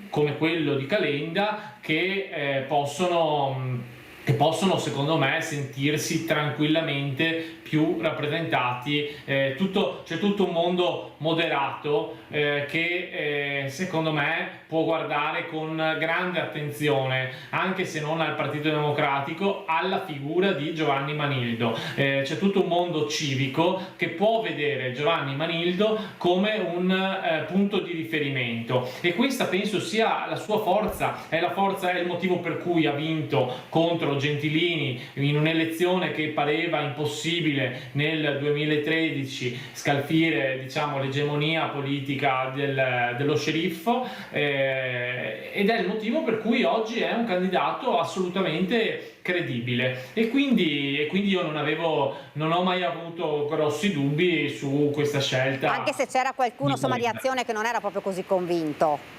come quello di Calenda, che possono e possono, secondo me, sentirsi tranquillamente più rappresentati. C'è tutto un mondo moderato che secondo me può guardare con grande attenzione, anche se non al Partito Democratico, alla figura di Giovanni Manildo. C'è tutto un mondo civico che può vedere Giovanni Manildo come un punto di riferimento, e questa penso sia la sua forza, è il motivo per cui ha vinto contro Gentilini in un'elezione che pareva impossibile nel 2013, scalfire, diciamo, l'egemonia politica dello sceriffo, ed è il motivo per cui oggi è un candidato assolutamente credibile, e quindi io non ho mai avuto grossi dubbi su questa scelta. Anche se c'era qualcuno, insomma, di Azione che non era proprio così convinto.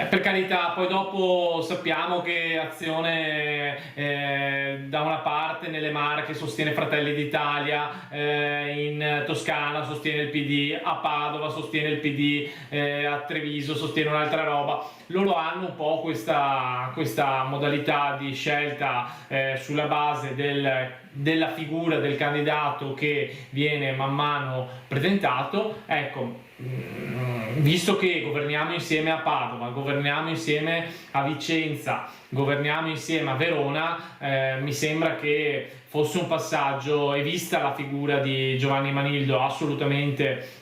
Per carità, poi dopo sappiamo che Azione da una parte nelle Marche sostiene Fratelli d'Italia, in Toscana sostiene il PD, a Padova sostiene il PD, a Treviso sostiene un'altra roba. Loro hanno un po' questa modalità di scelta sulla base della figura del candidato che viene man mano presentato. Ecco, visto che governiamo insieme a Padova, governiamo insieme a Vicenza, governiamo insieme a Verona, mi sembra che fosse un passaggio, e vista la figura di Giovanni Manildo assolutamente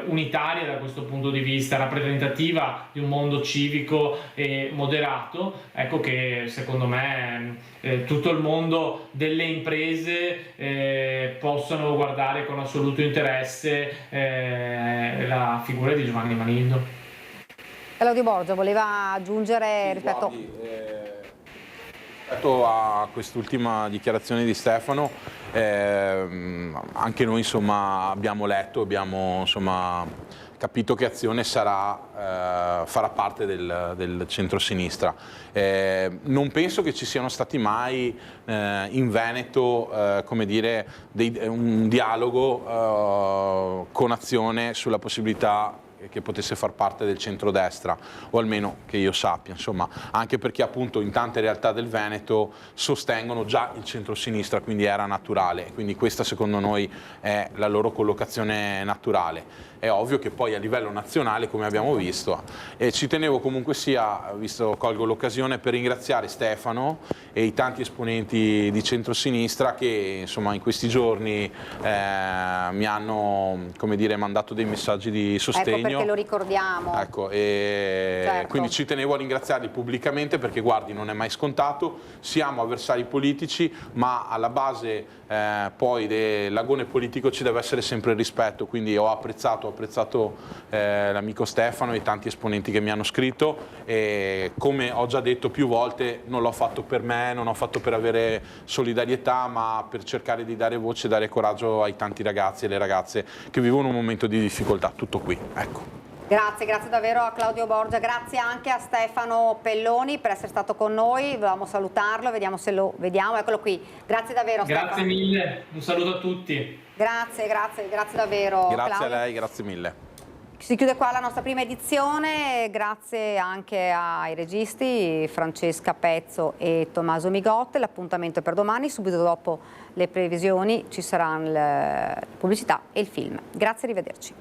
unitaria da questo punto di vista, rappresentativa di un mondo civico e moderato, ecco che secondo me tutto il mondo delle imprese possono guardare con assoluto interesse la figura di Giovanni Manildo. Claudio Borgia voleva aggiungere rispetto a quest'ultima dichiarazione di Stefano, anche noi insomma abbiamo letto, abbiamo insomma capito che Azione farà parte del centro-sinistra. Non penso che ci siano stati mai in Veneto come dire, un dialogo con Azione sulla possibilità che potesse far parte del centrodestra, o almeno che io sappia, insomma, anche perché appunto in tante realtà del Veneto sostengono già il centrosinistra, quindi era naturale, quindi questa secondo noi è la loro collocazione naturale. È ovvio che poi a livello nazionale, come abbiamo visto, e ci tenevo comunque sia, visto colgo l'occasione per ringraziare Stefano e i tanti esponenti di centrosinistra che insomma in questi giorni mi hanno, come dire, mandato dei messaggi di sostegno. Ecco perché lo ricordiamo. Ecco, certo. Quindi ci tenevo a ringraziarli pubblicamente, perché guardi, non è mai scontato, siamo avversari politici, ma alla base poi dell'agone politico ci deve essere sempre il rispetto, quindi ho apprezzato l'amico Stefano e i tanti esponenti che mi hanno scritto, e come ho già detto più volte non l'ho fatto per me, non ho fatto per avere solidarietà, ma per cercare di dare voce e dare coraggio ai tanti ragazzi e le ragazze che vivono un momento di difficoltà. Tutto qui, ecco. Grazie davvero a Claudio Borgia, grazie anche a Stefano Pelloni per essere stato con noi, volevamo salutarlo, vediamo se lo vediamo, eccolo qui. Grazie davvero Stefano. Grazie mille, un saluto a tutti. Grazie davvero Grazie Claudio. a lei, grazie mille. Si chiude qua la nostra prima edizione, grazie anche ai registi Francesca Pezzo e Tommaso Migotte. L'appuntamento è per domani, subito dopo le previsioni ci saranno la pubblicità e il film. Grazie, arrivederci.